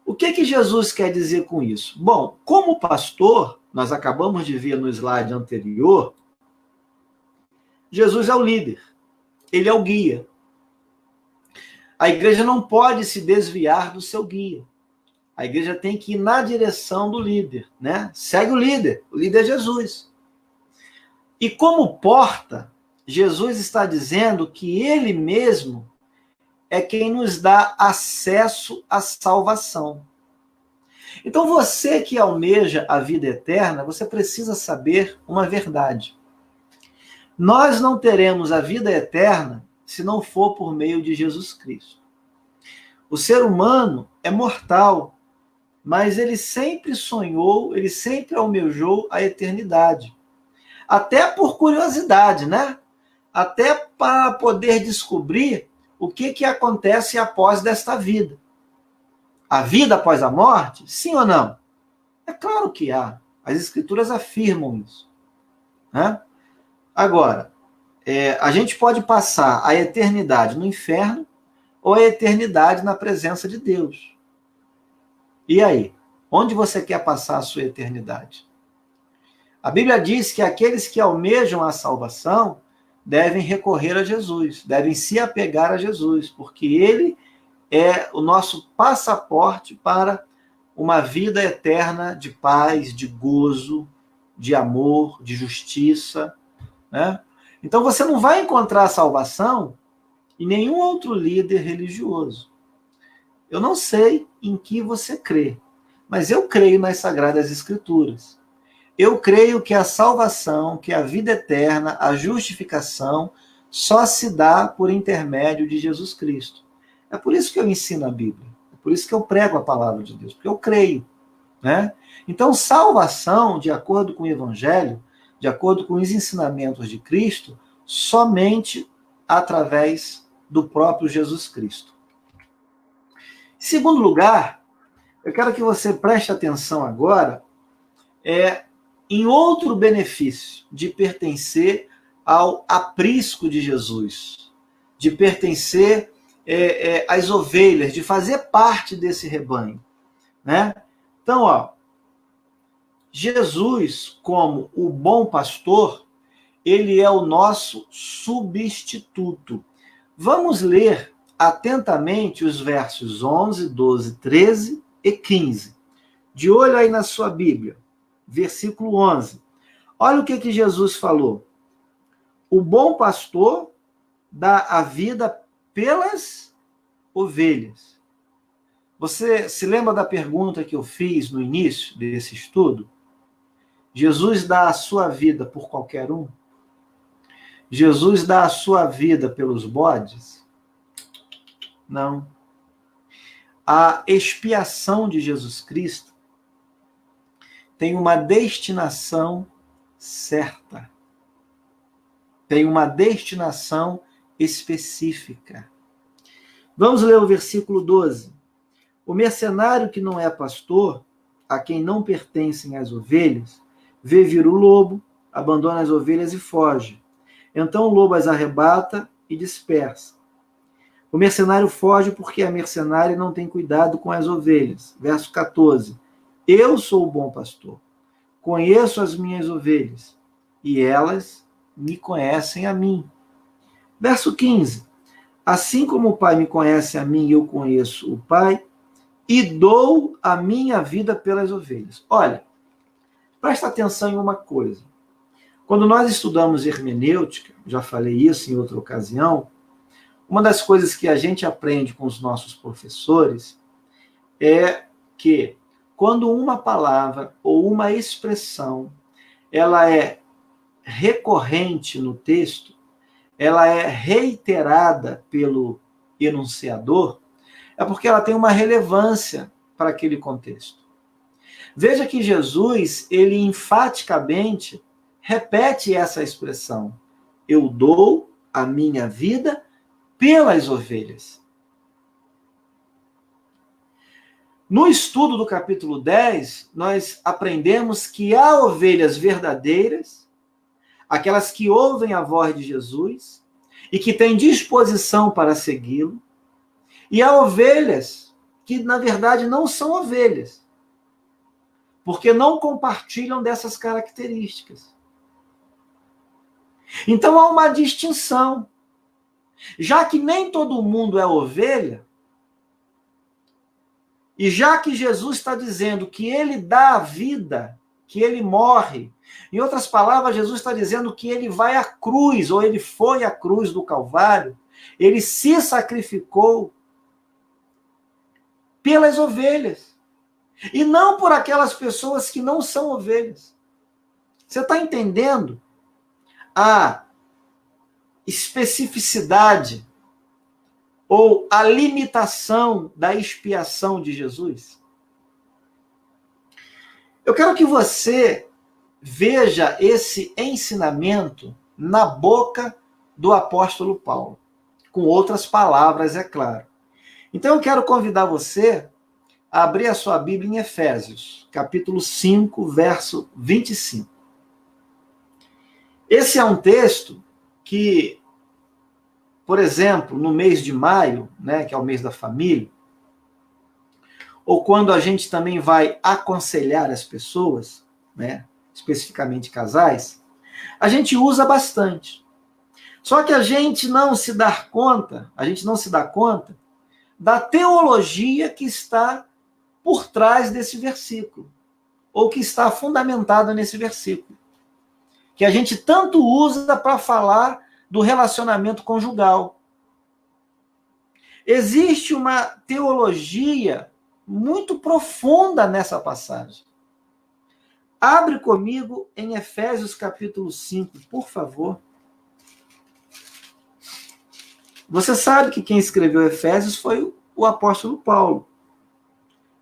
O que Jesus quer dizer com isso? Bom, como pastor, nós acabamos de ver no slide anterior, Jesus é o líder, ele é o guia. A igreja não pode se desviar do seu guia. A igreja tem que ir na direção do líder, né? Segue o líder é Jesus. E como porta, Jesus está dizendo que ele mesmo é quem nos dá acesso à salvação. Então, você que almeja a vida eterna, você precisa saber uma verdade. Nós não teremos a vida eterna se não for por meio de Jesus Cristo. O ser humano é mortal, mas ele sempre sonhou, ele sempre almejou a eternidade. Até por curiosidade, né? Até para poder descobrir o que acontece após desta vida. A vida após a morte? Sim ou não? É claro que há. As escrituras afirmam isso. Né? Agora, a gente pode passar a eternidade no inferno ou a eternidade na presença de Deus. E aí? Onde você quer passar a sua eternidade? A Bíblia diz que aqueles que almejam a salvação devem recorrer a Jesus, devem se apegar a Jesus, porque ele é o nosso passaporte para uma vida eterna de paz, de gozo, de amor, de justiça. Né? Então você não vai encontrar salvação em nenhum outro líder religioso. Eu não sei em que você crê, mas eu creio nas Sagradas Escrituras. Eu creio que a salvação, que a vida eterna, a justificação, só se dá por intermédio de Jesus Cristo. É por isso que eu ensino a Bíblia. É por isso que eu prego a palavra de Deus, porque eu creio. Né? Então, salvação, de acordo com o Evangelho, de acordo com os ensinamentos de Cristo, somente através do próprio Jesus Cristo. Em segundo lugar, eu quero que você preste atenção agora em outro benefício de pertencer ao aprisco de Jesus, de pertencer às ovelhas, de fazer parte desse rebanho. Né? Então, Jesus, como o bom pastor, ele é o nosso substituto. Vamos ler atentamente os versos 11, 12, 13 e 15. De olho aí na sua Bíblia. Versículo 11. Olha o que Jesus falou. O bom pastor dá a vida pelas ovelhas. Você se lembra da pergunta que eu fiz no início desse estudo? Jesus dá a sua vida por qualquer um? Jesus dá a sua vida pelos bodes? Não. a expiação de Jesus Cristo tem uma destinação certa. Tem uma destinação específica. Vamos ler o versículo 12. O mercenário que não é pastor, a quem não pertencem as ovelhas, vê vir o lobo, abandona as ovelhas e foge. Então o lobo as arrebata e dispersa. O mercenário foge porque a mercenária não tem cuidado com as ovelhas. Verso 14. Eu sou o bom pastor. Conheço as minhas ovelhas e elas me conhecem a mim. Verso 15. Assim como o Pai me conhece a mim e eu conheço o Pai, e dou a minha vida pelas ovelhas. Olha, presta atenção em uma coisa. Quando nós estudamos hermenêutica, já falei isso em outra ocasião, uma das coisas que a gente aprende com os nossos professores é que quando uma palavra ou uma expressão ela é recorrente no texto, ela é reiterada pelo enunciador, é porque ela tem uma relevância para aquele contexto. Veja que Jesus, ele enfaticamente repete essa expressão: eu dou a minha vida pelas ovelhas. No estudo do capítulo 10, nós aprendemos que há ovelhas verdadeiras, aquelas que ouvem a voz de Jesus e que têm disposição para segui-lo, e há ovelhas que, na verdade, não são ovelhas, porque não compartilham dessas características. Então há uma distinção. Já que nem todo mundo é ovelha, e já que Jesus está dizendo que ele dá a vida, que ele morre, em outras palavras, Jesus está dizendo que ele vai à cruz, ou ele foi à cruz do Calvário, ele se sacrificou pelas ovelhas, e não por aquelas pessoas que não são ovelhas. Você está entendendo a especificidade ou a limitação da expiação de Jesus? Eu quero que você veja esse ensinamento na boca do apóstolo Paulo, com outras palavras, é claro. Então eu quero convidar você a abrir a sua Bíblia em Efésios, capítulo 5, verso 25. Esse é um texto que, por exemplo, no mês de maio, né, que é o mês da família, ou quando a gente também vai aconselhar as pessoas, né, especificamente casais, a gente usa bastante. Só que a gente não se dá conta da teologia que está por trás desse versículo, ou que está fundamentada nesse versículo, que a gente tanto usa para falar do relacionamento conjugal. Existe uma teologia muito profunda nessa passagem. Abre comigo em Efésios capítulo 5, por favor. Você sabe que quem escreveu Efésios foi o apóstolo Paulo.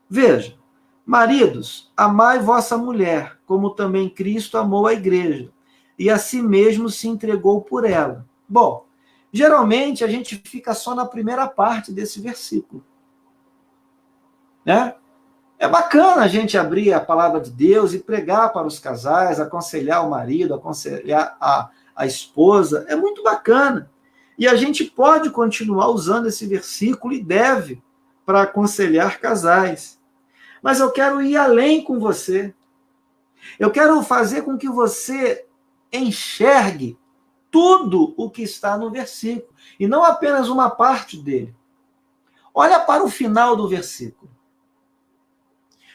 Veja, maridos, amai vossa mulher, como também Cristo amou a igreja, e a si mesmo se entregou por ela. Bom, geralmente a gente fica só na primeira parte desse versículo, né? É bacana a gente abrir a palavra de Deus e pregar para os casais, aconselhar o marido, aconselhar a esposa, é muito bacana. E a gente pode continuar usando esse versículo e deve para aconselhar casais. Mas eu quero ir além com você. Eu quero fazer com que você enxergue tudo o que está no versículo, e não apenas uma parte dele. Olha para o final do versículo.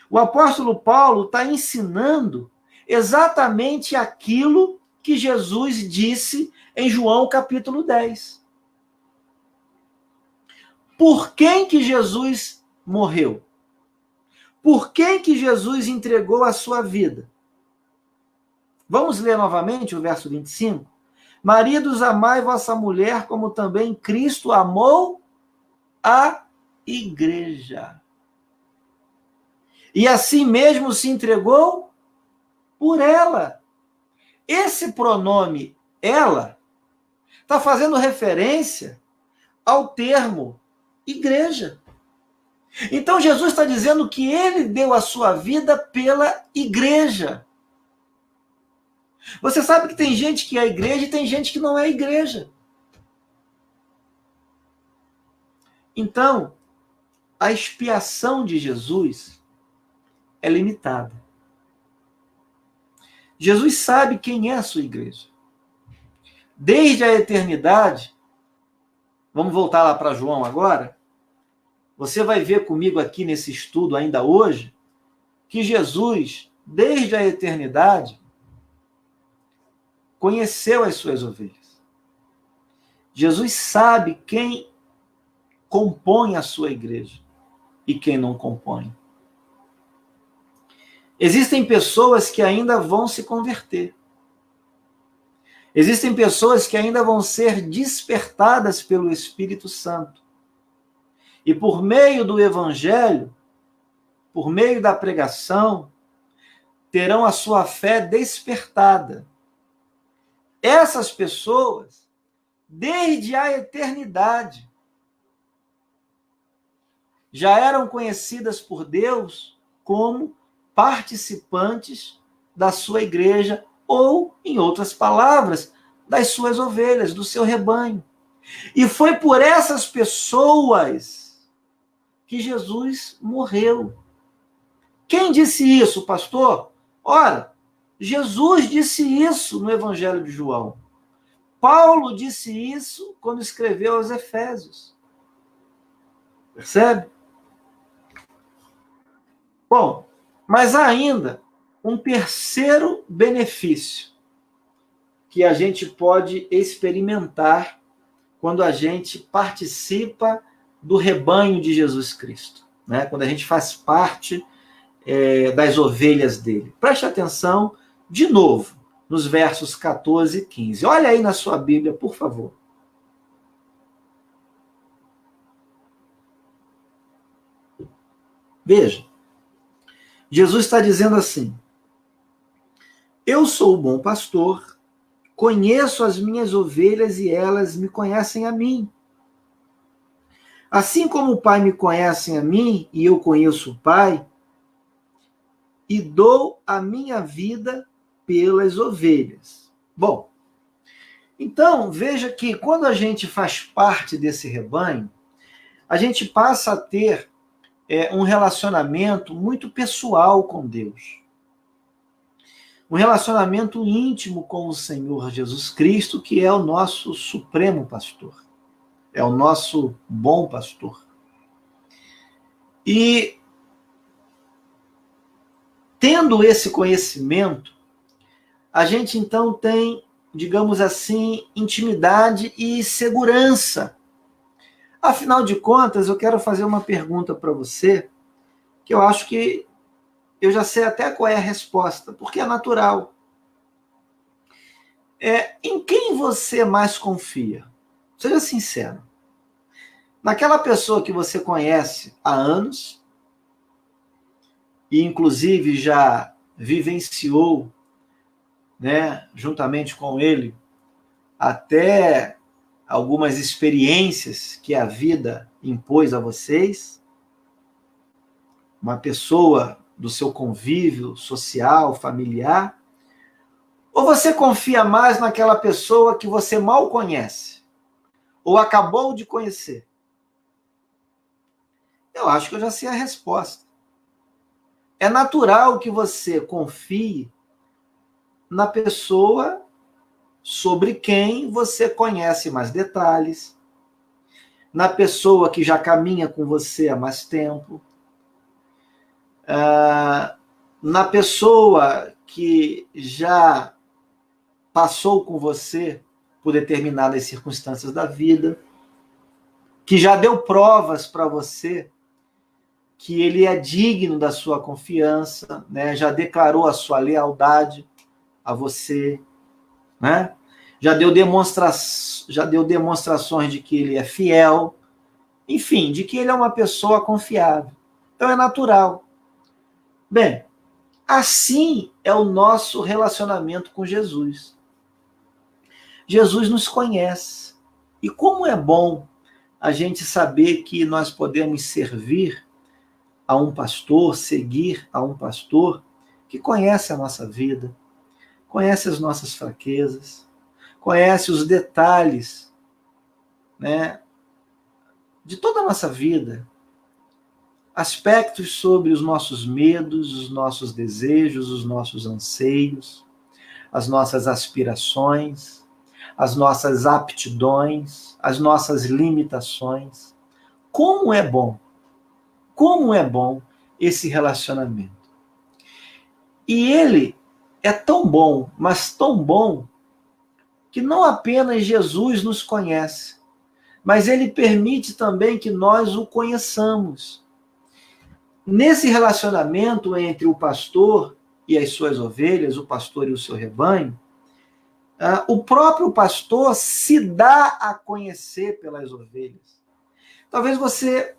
O apóstolo Paulo está ensinando exatamente aquilo que Jesus disse em João capítulo 10. Por quem que Jesus morreu? Por quem que Jesus entregou a sua vida? Vamos ler novamente o verso 25? Maridos, amai vossa mulher, como também Cristo amou a igreja. E assim mesmo se entregou por ela. Esse pronome ela está fazendo referência ao termo igreja. Então Jesus está dizendo que ele deu a sua vida pela igreja. Você sabe que tem gente que é igreja e tem gente que não é igreja. Então, a expiação de Jesus é limitada. Jesus sabe quem é a sua igreja. Desde a eternidade, vamos voltar lá para João agora, você vai ver comigo aqui nesse estudo ainda hoje, que Jesus, desde a eternidade, conheceu as suas ovelhas. Jesus sabe quem compõe a sua igreja e quem não compõe. Existem pessoas que ainda vão se converter. Existem pessoas que ainda vão ser despertadas pelo Espírito Santo. E por meio do Evangelho, por meio da pregação, terão a sua fé despertada. Essas pessoas, desde a eternidade, já eram conhecidas por Deus como participantes da sua igreja, ou, em outras palavras, das suas ovelhas, do seu rebanho. E foi por essas pessoas que Jesus morreu. Quem disse isso, pastor? Ora, Jesus disse isso no Evangelho de João. Paulo disse isso quando escreveu aos Efésios. Percebe? Bom, mas há ainda um terceiro benefício que a gente pode experimentar quando a gente participa do rebanho de Jesus Cristo, né? Quando a gente faz parte das ovelhas dele. Preste atenção, de novo, nos versos 14 e 15. Olha aí na sua Bíblia, por favor. Veja, Jesus está dizendo assim: eu sou o bom pastor, conheço as minhas ovelhas e elas me conhecem a mim. Assim como o Pai me conhece a mim e eu conheço o Pai, e dou a minha vida pelas ovelhas. Bom, então veja que quando a gente faz parte desse rebanho, a gente passa a ter um relacionamento muito pessoal com Deus. Um relacionamento íntimo com o Senhor Jesus Cristo, que é o nosso supremo pastor. É o nosso bom pastor. E, tendo esse conhecimento, a gente então tem, digamos assim, intimidade e segurança. Afinal de contas, eu quero fazer uma pergunta para você, que eu acho que eu já sei até qual é a resposta, porque é natural. Em quem você mais confia? Seja sincero. Naquela pessoa que você conhece há anos, e inclusive já vivenciou, né, juntamente com ele, até algumas experiências que a vida impôs a vocês, uma pessoa do seu convívio social, familiar, ou você confia mais naquela pessoa que você mal conhece, ou acabou de conhecer? Eu acho que eu já sei a resposta. É natural que você confie na pessoa sobre quem você conhece mais detalhes, na pessoa que já caminha com você há mais tempo, na pessoa que já passou com você por determinadas circunstâncias da vida, que já deu provas para você que ele é digno da sua confiança, né? Já declarou a sua lealdade a você, né? Já deu demonstrações de que ele é fiel, enfim, de que ele é uma pessoa confiável. Então é natural. Bem, assim é o nosso relacionamento com Jesus. Jesus nos conhece. E como é bom a gente saber que nós podemos servir a um pastor, seguir a um pastor que conhece a nossa vida, conhece as nossas fraquezas, conhece os detalhes, né, de toda a nossa vida, aspectos sobre os nossos medos, os nossos desejos, os nossos anseios, as nossas aspirações, as nossas aptidões, as nossas limitações. Como é bom esse relacionamento. E ele é tão bom, mas tão bom, que não apenas Jesus nos conhece, mas ele permite também que nós o conheçamos. Nesse relacionamento entre o pastor e as suas ovelhas, o pastor e o seu rebanho, o próprio pastor se dá a conhecer pelas ovelhas. Talvez você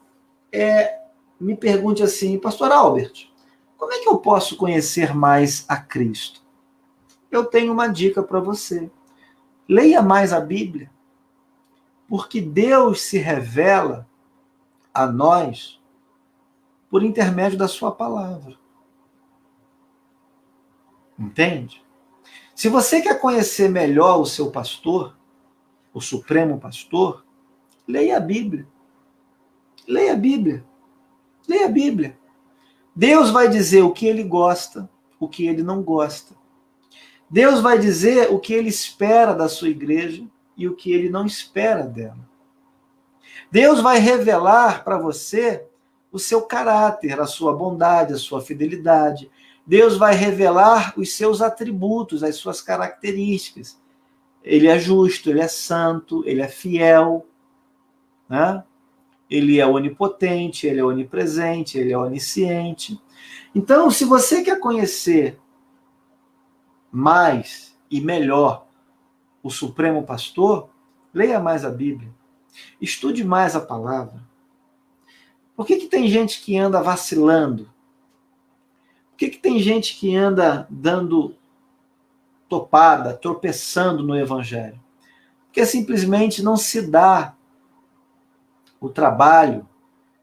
me pergunte assim, pastor Albert, como é que eu posso conhecer mais a Cristo? Eu tenho uma dica para você. Leia mais a Bíblia, porque Deus se revela a nós por intermédio da sua palavra. Entende? Se você quer conhecer melhor o seu pastor, o supremo pastor, leia a Bíblia. Leia a Bíblia. Leia a Bíblia. Deus vai dizer o que ele gosta, o que ele não gosta. Deus vai dizer o que ele espera da sua igreja e o que ele não espera dela. Deus vai revelar para você o seu caráter, a sua bondade, a sua fidelidade. Deus vai revelar os seus atributos, as suas características. Ele é justo, ele é santo, ele é fiel, né? Ele é onipotente, ele é onipresente, ele é onisciente. Então, se você quer conhecer mais e melhor o Supremo Pastor, leia mais a Bíblia. Estude mais a palavra. Por que tem gente que anda vacilando? Por que tem gente que anda dando topada, tropeçando no Evangelho? Porque simplesmente não se dá o trabalho,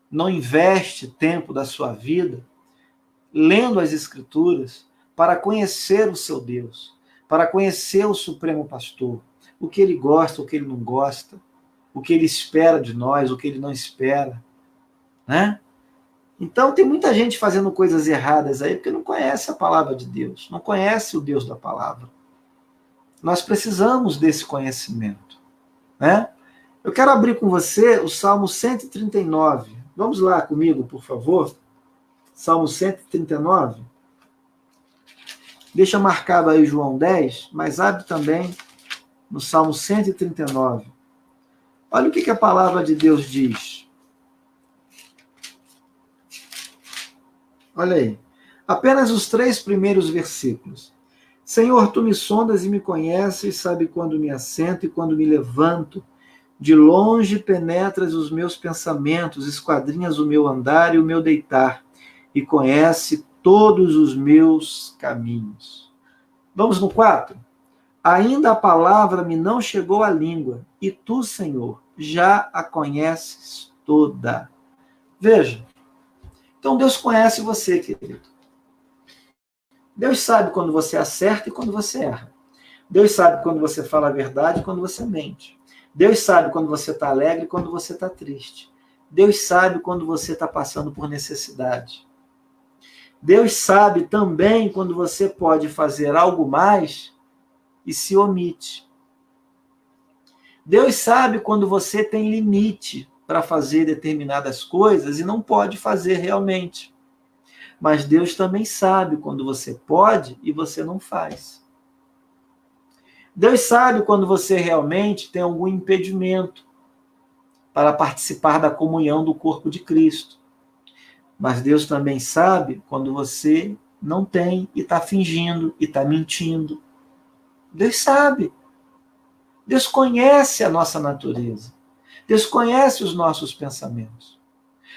não investe tempo da sua vida lendo as Escrituras para conhecer o seu Deus, para conhecer o Supremo Pastor, o que ele gosta, o que ele não gosta, o que ele espera de nós, o que ele não espera, né? Então tem muita gente fazendo coisas erradas aí porque não conhece a palavra de Deus, não conhece o Deus da palavra. Nós precisamos desse conhecimento, né? Eu quero abrir com você o Salmo 139. Vamos lá comigo, por favor. Salmo 139. Deixa marcado aí João 10, mas abre também no Salmo 139. Olha o que a palavra de Deus diz. Olha aí. Apenas os 3 primeiros versículos. Senhor, tu me sondas e me conheces, sabe quando me assento e quando me levanto. De longe penetras os meus pensamentos, esquadrinhas o meu andar e o meu deitar, e conhece todos os meus caminhos. Vamos no 4? Ainda a palavra me não chegou à língua, e tu, Senhor, já a conheces toda. Veja, então Deus conhece você, querido. Deus sabe quando você acerta e quando você erra. Deus sabe quando você fala a verdade e quando você mente. Deus sabe quando você está alegre e quando você está triste. Deus sabe quando você está passando por necessidade. Deus sabe também quando você pode fazer algo mais e se omite. Deus sabe quando você tem limite para fazer determinadas coisas e não pode fazer realmente. Mas Deus também sabe quando você pode e você não faz. Deus sabe quando você realmente tem algum impedimento para participar da comunhão do corpo de Cristo. Mas Deus também sabe quando você não tem e está fingindo e está mentindo. Deus sabe. Deus conhece a nossa natureza. Deus conhece os nossos pensamentos.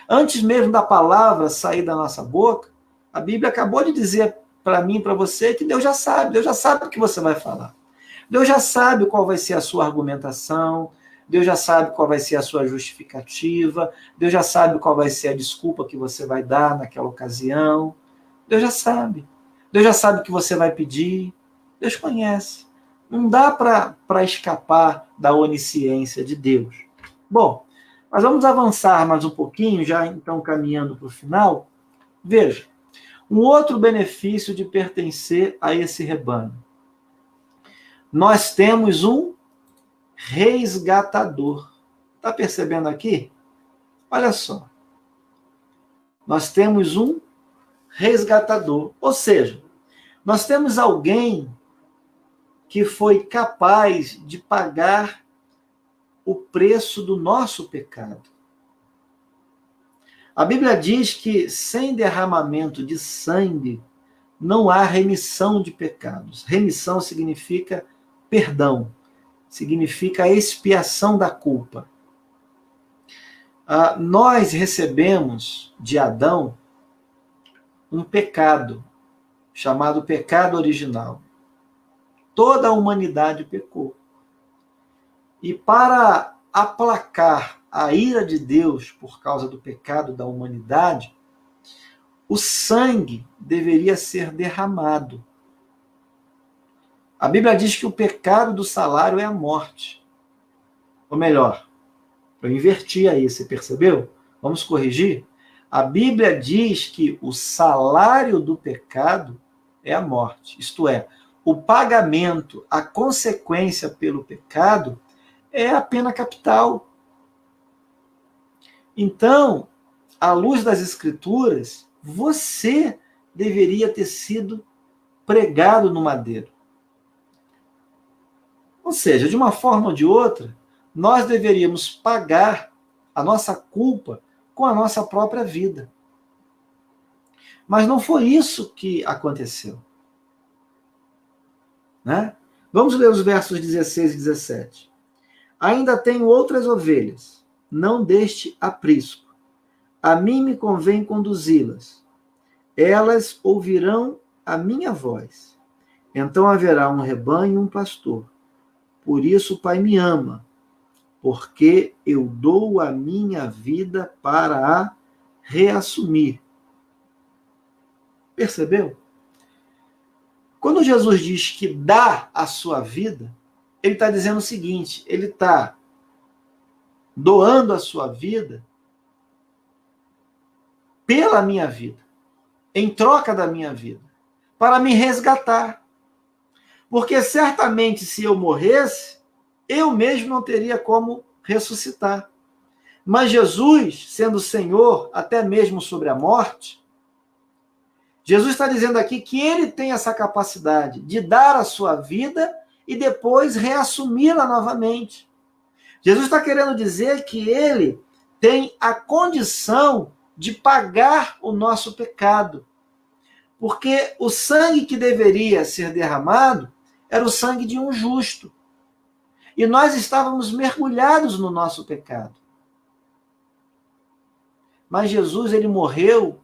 Antes mesmo da palavra sair da nossa boca, a Bíblia acabou de dizer para mim e para você que Deus já sabe o que você vai falar. Deus já sabe qual vai ser a sua argumentação, Deus já sabe qual vai ser a sua justificativa, Deus já sabe qual vai ser a desculpa que você vai dar naquela ocasião. Deus já sabe. Deus já sabe o que você vai pedir. Deus conhece. Não dá para escapar da onisciência de Deus. Bom, mas vamos avançar mais um pouquinho, já então caminhando para o final. Veja, um outro benefício de pertencer a esse rebanho. Nós temos um resgatador. Está percebendo aqui? Olha só. Nós temos um resgatador. Ou seja, nós temos alguém que foi capaz de pagar o preço do nosso pecado. A Bíblia diz que sem derramamento de sangue não há remissão de pecados. Remissão significa perdão, significa a expiação da culpa. Nós recebemos de Adão um pecado, chamado pecado original. Toda a humanidade pecou. E para aplacar a ira de Deus por causa do pecado da humanidade, o sangue deveria ser derramado. A Bíblia diz que o pecado do salário é a morte. Ou melhor, eu inverti aí, você percebeu? Vamos corrigir? A Bíblia diz que o salário do pecado é a morte. Isto é, o pagamento, a consequência pelo pecado é a pena capital. Então, à luz das Escrituras, você deveria ter sido pregado no madeiro. Ou seja, de uma forma ou de outra, nós deveríamos pagar a nossa culpa com a nossa própria vida. Mas não foi isso que aconteceu. Né? Vamos ler os versos 16 e 17. Ainda tenho outras ovelhas, não deste aprisco. A mim me convém conduzi-las. Elas ouvirão a minha voz. Então haverá um rebanho e um pastor. Por isso o Pai me ama, porque eu dou a minha vida para a reassumir. Percebeu? Quando Jesus diz que dá a sua vida, ele está dizendo o seguinte, ele está doando a sua vida pela minha vida, em troca da minha vida, para me resgatar. Porque certamente se eu morresse, eu mesmo não teria como ressuscitar. Mas Jesus, sendo Senhor até mesmo sobre a morte, Jesus está dizendo aqui que ele tem essa capacidade de dar a sua vida e depois reassumi-la novamente. Jesus está querendo dizer que ele tem a condição de pagar o nosso pecado. Porque o sangue que deveria ser derramado era o sangue de um justo. E nós estávamos mergulhados no nosso pecado. Mas Jesus, ele morreu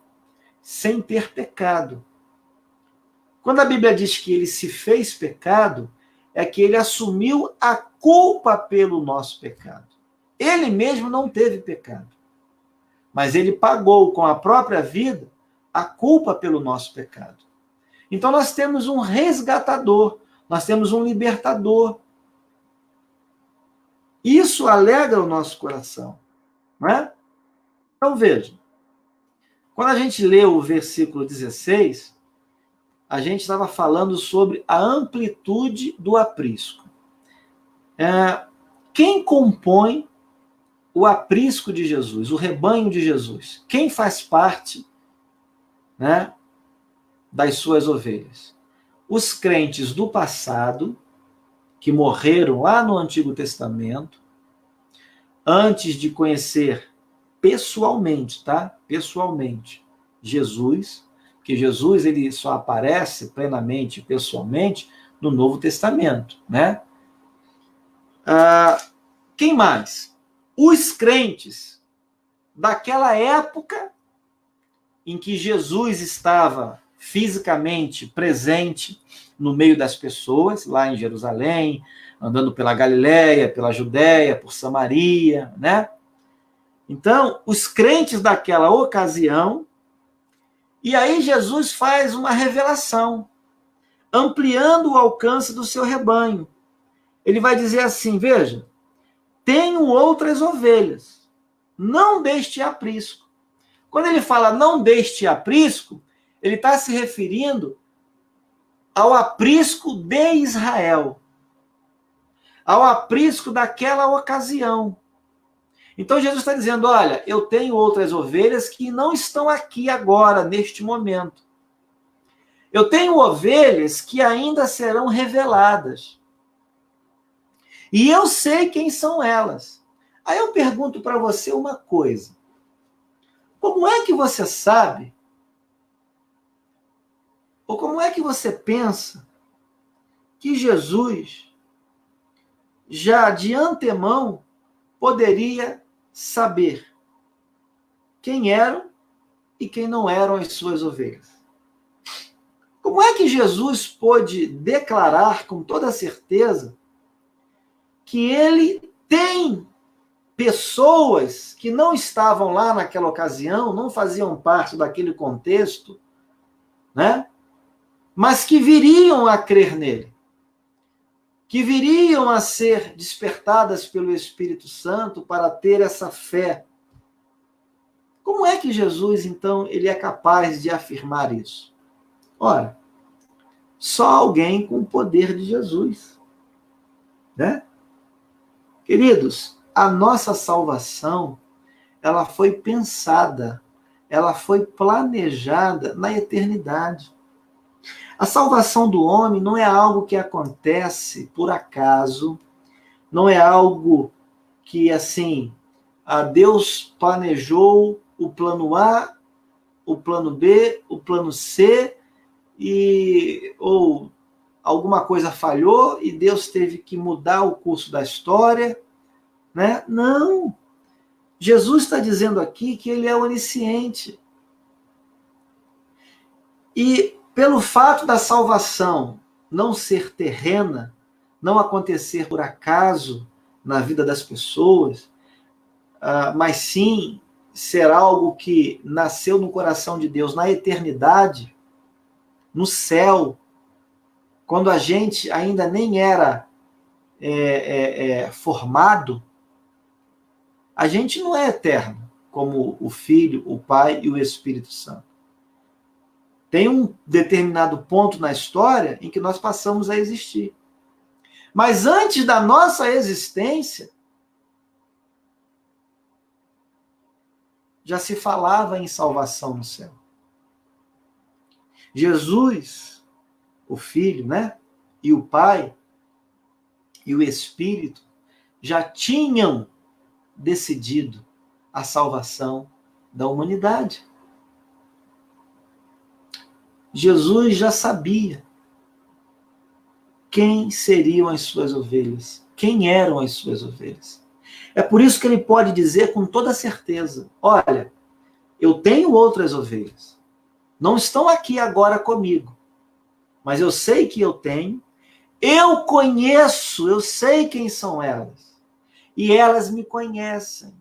sem ter pecado. Quando a Bíblia diz que ele se fez pecado, é que ele assumiu a culpa pelo nosso pecado. Ele mesmo não teve pecado. Mas ele pagou com a própria vida a culpa pelo nosso pecado. Então nós temos um resgatador, nós temos um libertador. Isso alegra o nosso coração. Não é? Então veja, quando a gente lê o versículo 16, a gente estava falando sobre a amplitude do aprisco. Quem compõe o aprisco de Jesus, o rebanho de Jesus? Quem faz parte, né, das suas ovelhas? Os crentes do passado, que morreram lá no Antigo Testamento, antes de conhecer pessoalmente, tá? Pessoalmente, Jesus, que Jesus ele só aparece plenamente, pessoalmente, no Novo Testamento, né? Quem mais? os crentes daquela época em que Jesus estava fisicamente presente no meio das pessoas, lá em Jerusalém, andando pela Galileia, pela Judéia, por Samaria, né? Então, os crentes daquela ocasião, e aí Jesus faz uma revelação, ampliando o alcance do seu rebanho. Ele vai dizer assim, veja, tenho outras ovelhas, não deste aprisco. Quando ele fala não deste aprisco, ele está se referindo ao aprisco de Israel, ao aprisco daquela ocasião. Então Jesus está dizendo, olha, eu tenho outras ovelhas que não estão aqui agora, neste momento. Eu tenho ovelhas que ainda serão reveladas. E eu sei quem são elas. Aí eu pergunto para você uma coisa. Como é que você sabe, ou como é que você pensa que Jesus, já de antemão, poderia saber quem eram e quem não eram as suas ovelhas? Como é que Jesus pôde declarar com toda certeza que ele tem pessoas que não estavam lá naquela ocasião, não faziam parte daquele contexto, né? Mas que viriam a crer nele, que viriam a ser despertadas pelo Espírito Santo para ter essa fé? Como é que Jesus, então, ele é capaz de afirmar isso? Ora, só alguém com o poder de Jesus, né? Queridos, a nossa salvação, ela foi pensada, ela foi planejada na eternidade. A salvação do homem não é algo que acontece por acaso, não é algo que, assim, Deus planejou o plano A, o plano B, o plano C, ou alguma coisa falhou e Deus teve que mudar o curso da história, né? Não. Jesus está dizendo aqui que ele é onisciente. E pelo fato da salvação não ser terrena, não acontecer por acaso na vida das pessoas, mas sim ser algo que nasceu no coração de Deus na eternidade, no céu, quando a gente ainda nem era formado, a gente não é eterno, como o Filho, o Pai e o Espírito Santo. Tem um determinado ponto na história em que nós passamos a existir. Mas antes da nossa existência, já se falava em salvação no céu. Jesus, o Filho, né? E o Pai e o Espírito já tinham decidido a salvação da humanidade. Jesus já sabia quem seriam as suas ovelhas, quem eram as suas ovelhas. É por isso que ele pode dizer com toda certeza, olha, eu tenho outras ovelhas, não estão aqui agora comigo, mas eu sei que eu tenho, eu conheço, eu sei quem são elas, e elas me conhecem,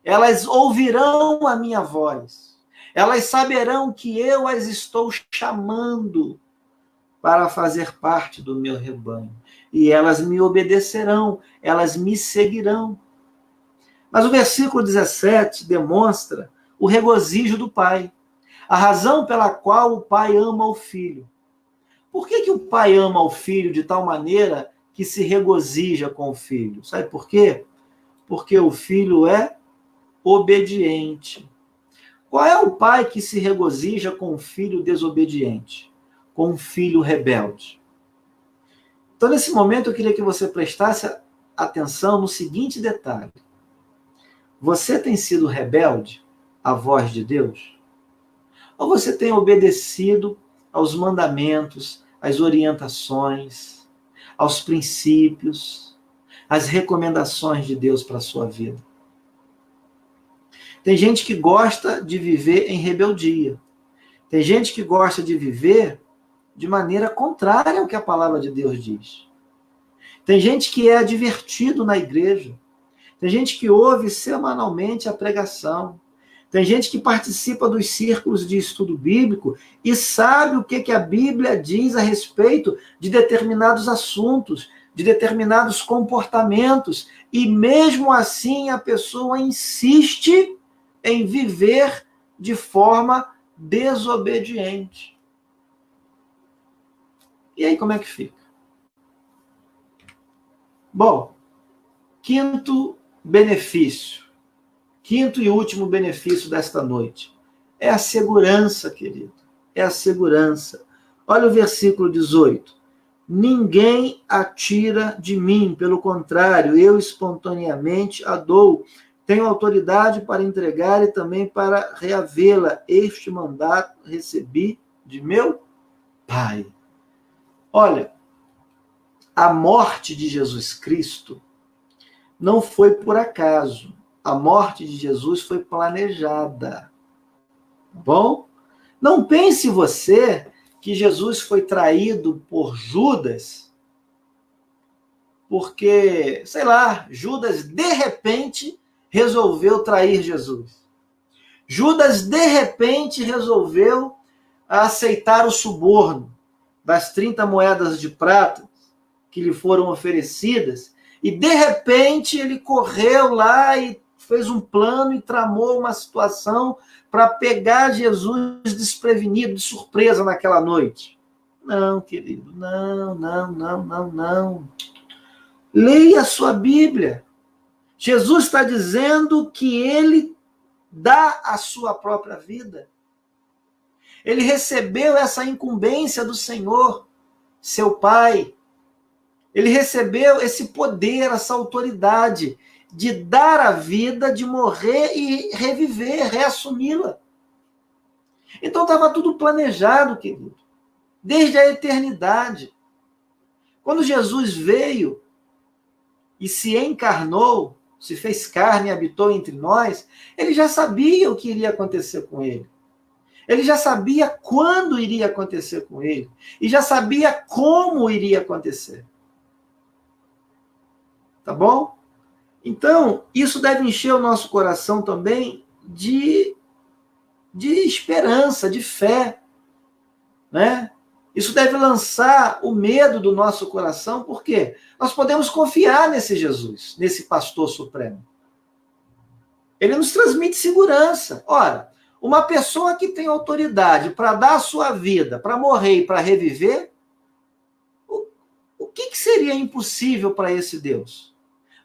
elas ouvirão a minha voz, elas saberão que eu as estou chamando para fazer parte do meu rebanho. E elas me obedecerão, elas me seguirão. Mas o versículo 17 demonstra o regozijo do Pai. A razão pela qual o Pai ama o Filho. Por que o Pai ama o Filho de tal maneira que se regozija com o Filho? Sabe por quê? Porque o Filho é obediente. Qual é o pai que se regozija com um filho desobediente? Com um filho rebelde? Então, nesse momento, eu queria que você prestasse atenção no seguinte detalhe. Você tem sido rebelde à voz de Deus? Ou você tem obedecido aos mandamentos, às orientações, aos princípios, as recomendações de Deus para a sua vida. Tem gente que gosta de viver em rebeldia. Tem gente que gosta de viver de maneira contrária ao que a palavra de Deus diz. Tem gente que é divertido na igreja. Tem gente que ouve semanalmente a pregação. Tem gente que participa dos círculos de estudo bíblico e sabe o que a Bíblia diz a respeito de determinados assuntos, de determinados comportamentos. E mesmo assim a pessoa insiste em viver de forma desobediente. E aí como é que fica? Bom, quinto e último benefício desta noite é a segurança, querido. É a segurança. Olha o versículo 18. Ninguém a tira de mim, pelo contrário, eu espontaneamente a dou. Tenho autoridade para entregar e também para reavê-la. Este mandato recebi de meu Pai. Olha, a morte de Jesus Cristo não foi por acaso. A morte de Jesus foi planejada. Bom? Não pense você que Jesus foi traído por Judas, porque, sei lá, Judas de repente resolveu trair Jesus. Judas de repente resolveu aceitar o suborno das 30 moedas de prata que lhe foram oferecidas, e de repente ele correu lá e fez um plano e tramou uma situação para pegar Jesus desprevenido, de surpresa naquela noite. Não, querido, não. Leia a sua Bíblia. Jesus está dizendo que ele dá a sua própria vida. Ele recebeu essa incumbência do Senhor, seu Pai. Ele recebeu esse poder, essa autoridade de dar a vida, de morrer e reviver, reassumi-la. Então estava tudo planejado, querido, desde a eternidade. Quando Jesus veio e se encarnou, se fez carne e habitou entre nós, ele já sabia o que iria acontecer com ele. Ele já sabia quando iria acontecer com ele. E já sabia como iria acontecer. Tá bom? Então, isso deve encher o nosso coração também de esperança, de fé. Né? Isso deve lançar o medo do nosso coração, porque nós podemos confiar nesse Jesus, nesse pastor supremo. Ele nos transmite segurança. Ora, uma pessoa que tem autoridade para dar a sua vida, para morrer e para reviver, o que seria impossível para esse Deus?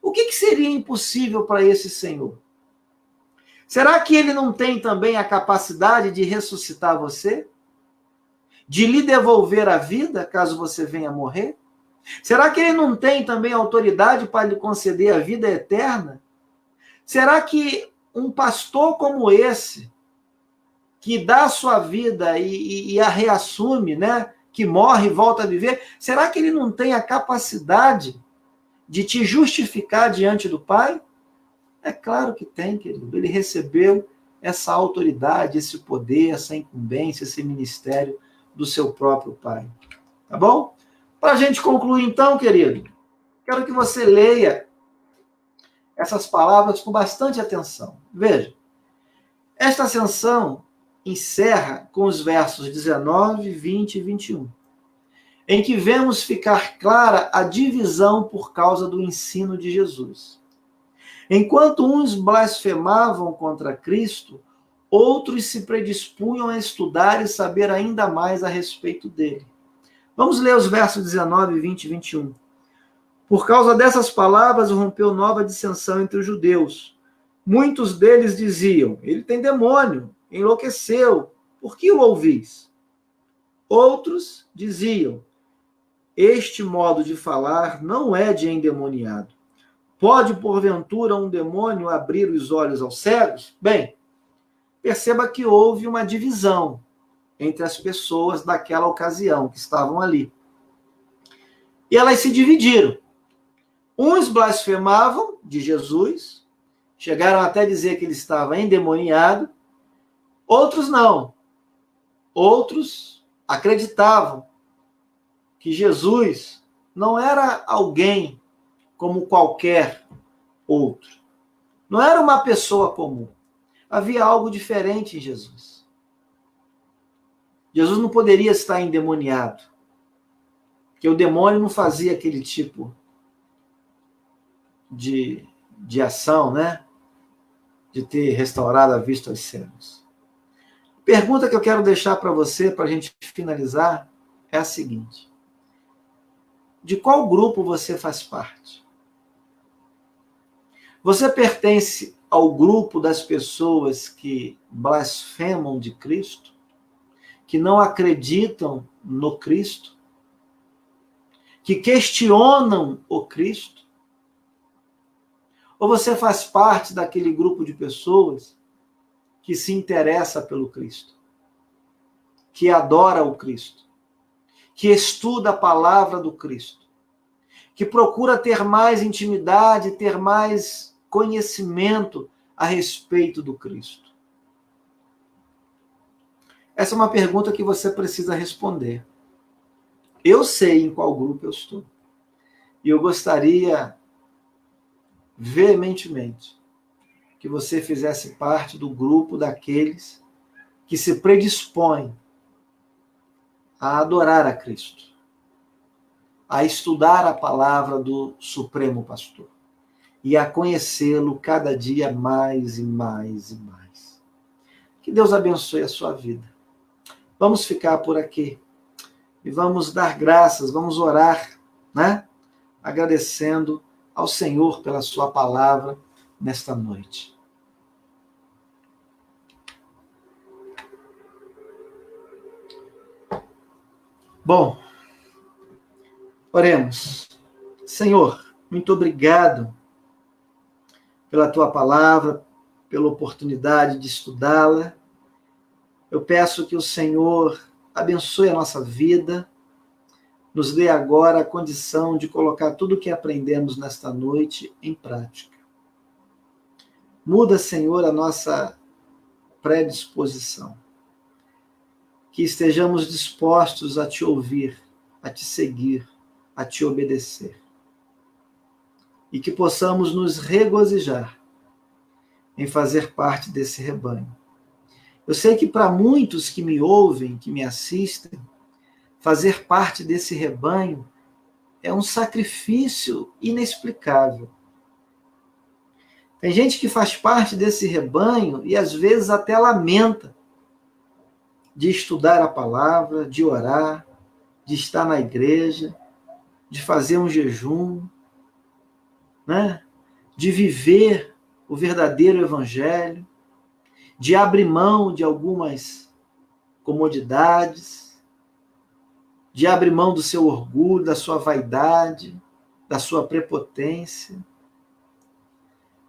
O que seria impossível para esse Senhor? Será que ele não tem também a capacidade de ressuscitar você? De lhe devolver a vida, caso você venha a morrer? Será que ele não tem também autoridade para lhe conceder a vida eterna? Será que um pastor como esse, que dá a sua vida e a reassume, né? Que morre e volta a viver, será que ele não tem a capacidade de te justificar diante do Pai? É claro que tem, querido. Ele recebeu essa autoridade, esse poder, essa incumbência, esse ministério do seu próprio Pai. Tá bom? Para a gente concluir então, querido, quero que você leia essas palavras com bastante atenção. Veja, esta ascensão encerra com os versos 19, 20 e 21, em que vemos ficar clara a divisão por causa do ensino de Jesus. Enquanto uns blasfemavam contra Cristo, outros se predispunham a estudar e saber ainda mais a respeito dele. Vamos ler os versos 19, 20 e 21. Por causa dessas palavras, rompeu nova dissensão entre os judeus. Muitos deles diziam, ele tem demônio, enlouqueceu, por que o ouvis? Outros diziam, este modo de falar não é de endemoniado. Pode, porventura, um demônio abrir os olhos aos cegos? Bem, perceba que houve uma divisão entre as pessoas daquela ocasião que estavam ali. E elas se dividiram. Uns blasfemavam de Jesus, chegaram até a dizer que ele estava endemoniado, outros não. Outros acreditavam que Jesus não era alguém como qualquer outro. Não era uma pessoa comum. Havia algo diferente em Jesus. Jesus não poderia estar endemoniado, porque o demônio não fazia aquele tipo de ação, né? De ter restaurado a vista aos cegos. Pergunta que eu quero deixar para você, para a gente finalizar, é a seguinte: de qual grupo você faz parte? Você pertence ao grupo das pessoas que blasfemam de Cristo, que não acreditam no Cristo, que questionam o Cristo? Ou você faz parte daquele grupo de pessoas que se interessa pelo Cristo, que adora o Cristo, que estuda a palavra do Cristo, que procura ter mais intimidade, ter mais conhecimento a respeito do Cristo? Essa é uma pergunta que você precisa responder. Eu sei em qual grupo eu estou. E eu gostaria veementemente que você fizesse parte do grupo daqueles que se predispõem a adorar a Cristo, a estudar a palavra do Supremo Pastor e a conhecê-lo cada dia mais e mais e mais. Que Deus abençoe a sua vida. Vamos ficar por aqui e vamos dar graças, vamos orar, né? Agradecendo ao Senhor pela sua palavra nesta noite. Bom, oremos. Senhor, muito obrigado pela tua palavra, pela oportunidade de estudá-la. Eu peço que o Senhor abençoe a nossa vida, nos dê agora a condição de colocar tudo o que aprendemos nesta noite em prática. Muda, Senhor, a nossa predisposição. Que estejamos dispostos a te ouvir, a te seguir, a te obedecer. E que possamos nos regozijar em fazer parte desse rebanho. Eu sei que para muitos que me ouvem, que me assistem, fazer parte desse rebanho é um sacrifício inexplicável. Tem gente que faz parte desse rebanho e às vezes até lamenta de estudar a palavra, de orar, de estar na igreja, de fazer um jejum, né? De viver o verdadeiro evangelho, de abrir mão de algumas comodidades, de abrir mão do seu orgulho, da sua vaidade, da sua prepotência.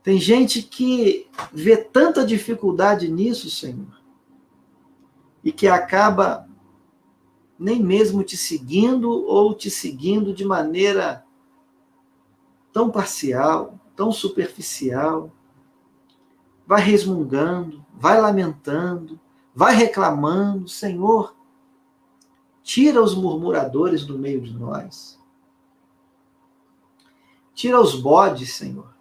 Tem gente que vê tanta dificuldade nisso, Senhor, e que acaba nem mesmo te seguindo ou te seguindo de maneira tão parcial, tão superficial. Vai resmungando, vai lamentando, vai reclamando. Senhor, tira os murmuradores do meio de nós. Tira os bodes, Senhor.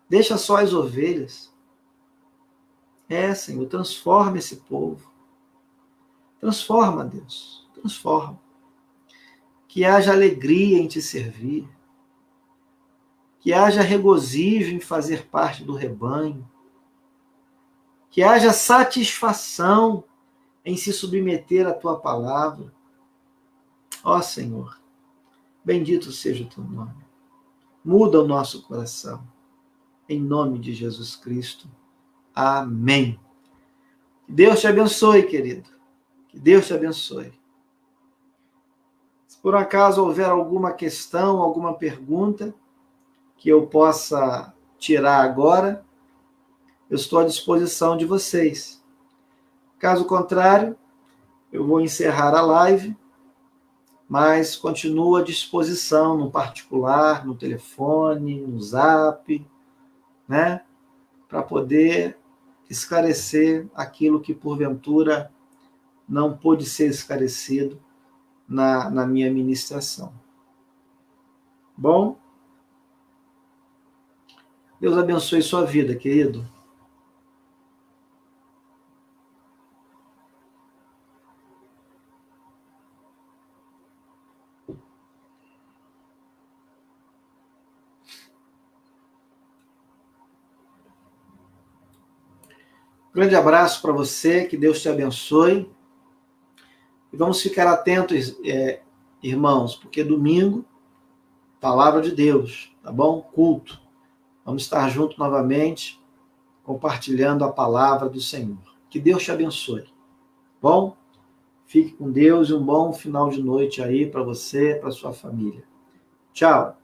Deixa só as ovelhas. Senhor, transforma esse povo. Transforma, Deus. Transforma. Que haja alegria em te servir. Que haja regozijo em fazer parte do rebanho. Que haja satisfação em se submeter à tua palavra. Ó Senhor, bendito seja o teu nome. Muda o nosso coração. Em nome de Jesus Cristo. Amém. Que Deus te abençoe, querido. Que Deus te abençoe. Se por acaso houver alguma questão, alguma pergunta que eu possa tirar agora, eu estou à disposição de vocês. Caso contrário, eu vou encerrar a live mas continuo à disposição no particular, no telefone, no Zap, né? Para poder esclarecer aquilo que porventura não pôde ser esclarecido na minha ministração. Bom? Deus abençoe sua vida, querido. Grande abraço para você, que Deus te abençoe. E vamos ficar atentos, irmãos, porque domingo, palavra de Deus, tá bom? Culto. Vamos estar juntos novamente, compartilhando a palavra do Senhor. Que Deus te abençoe. Bom? Fique com Deus e um bom final de noite aí para você, para sua família. Tchau.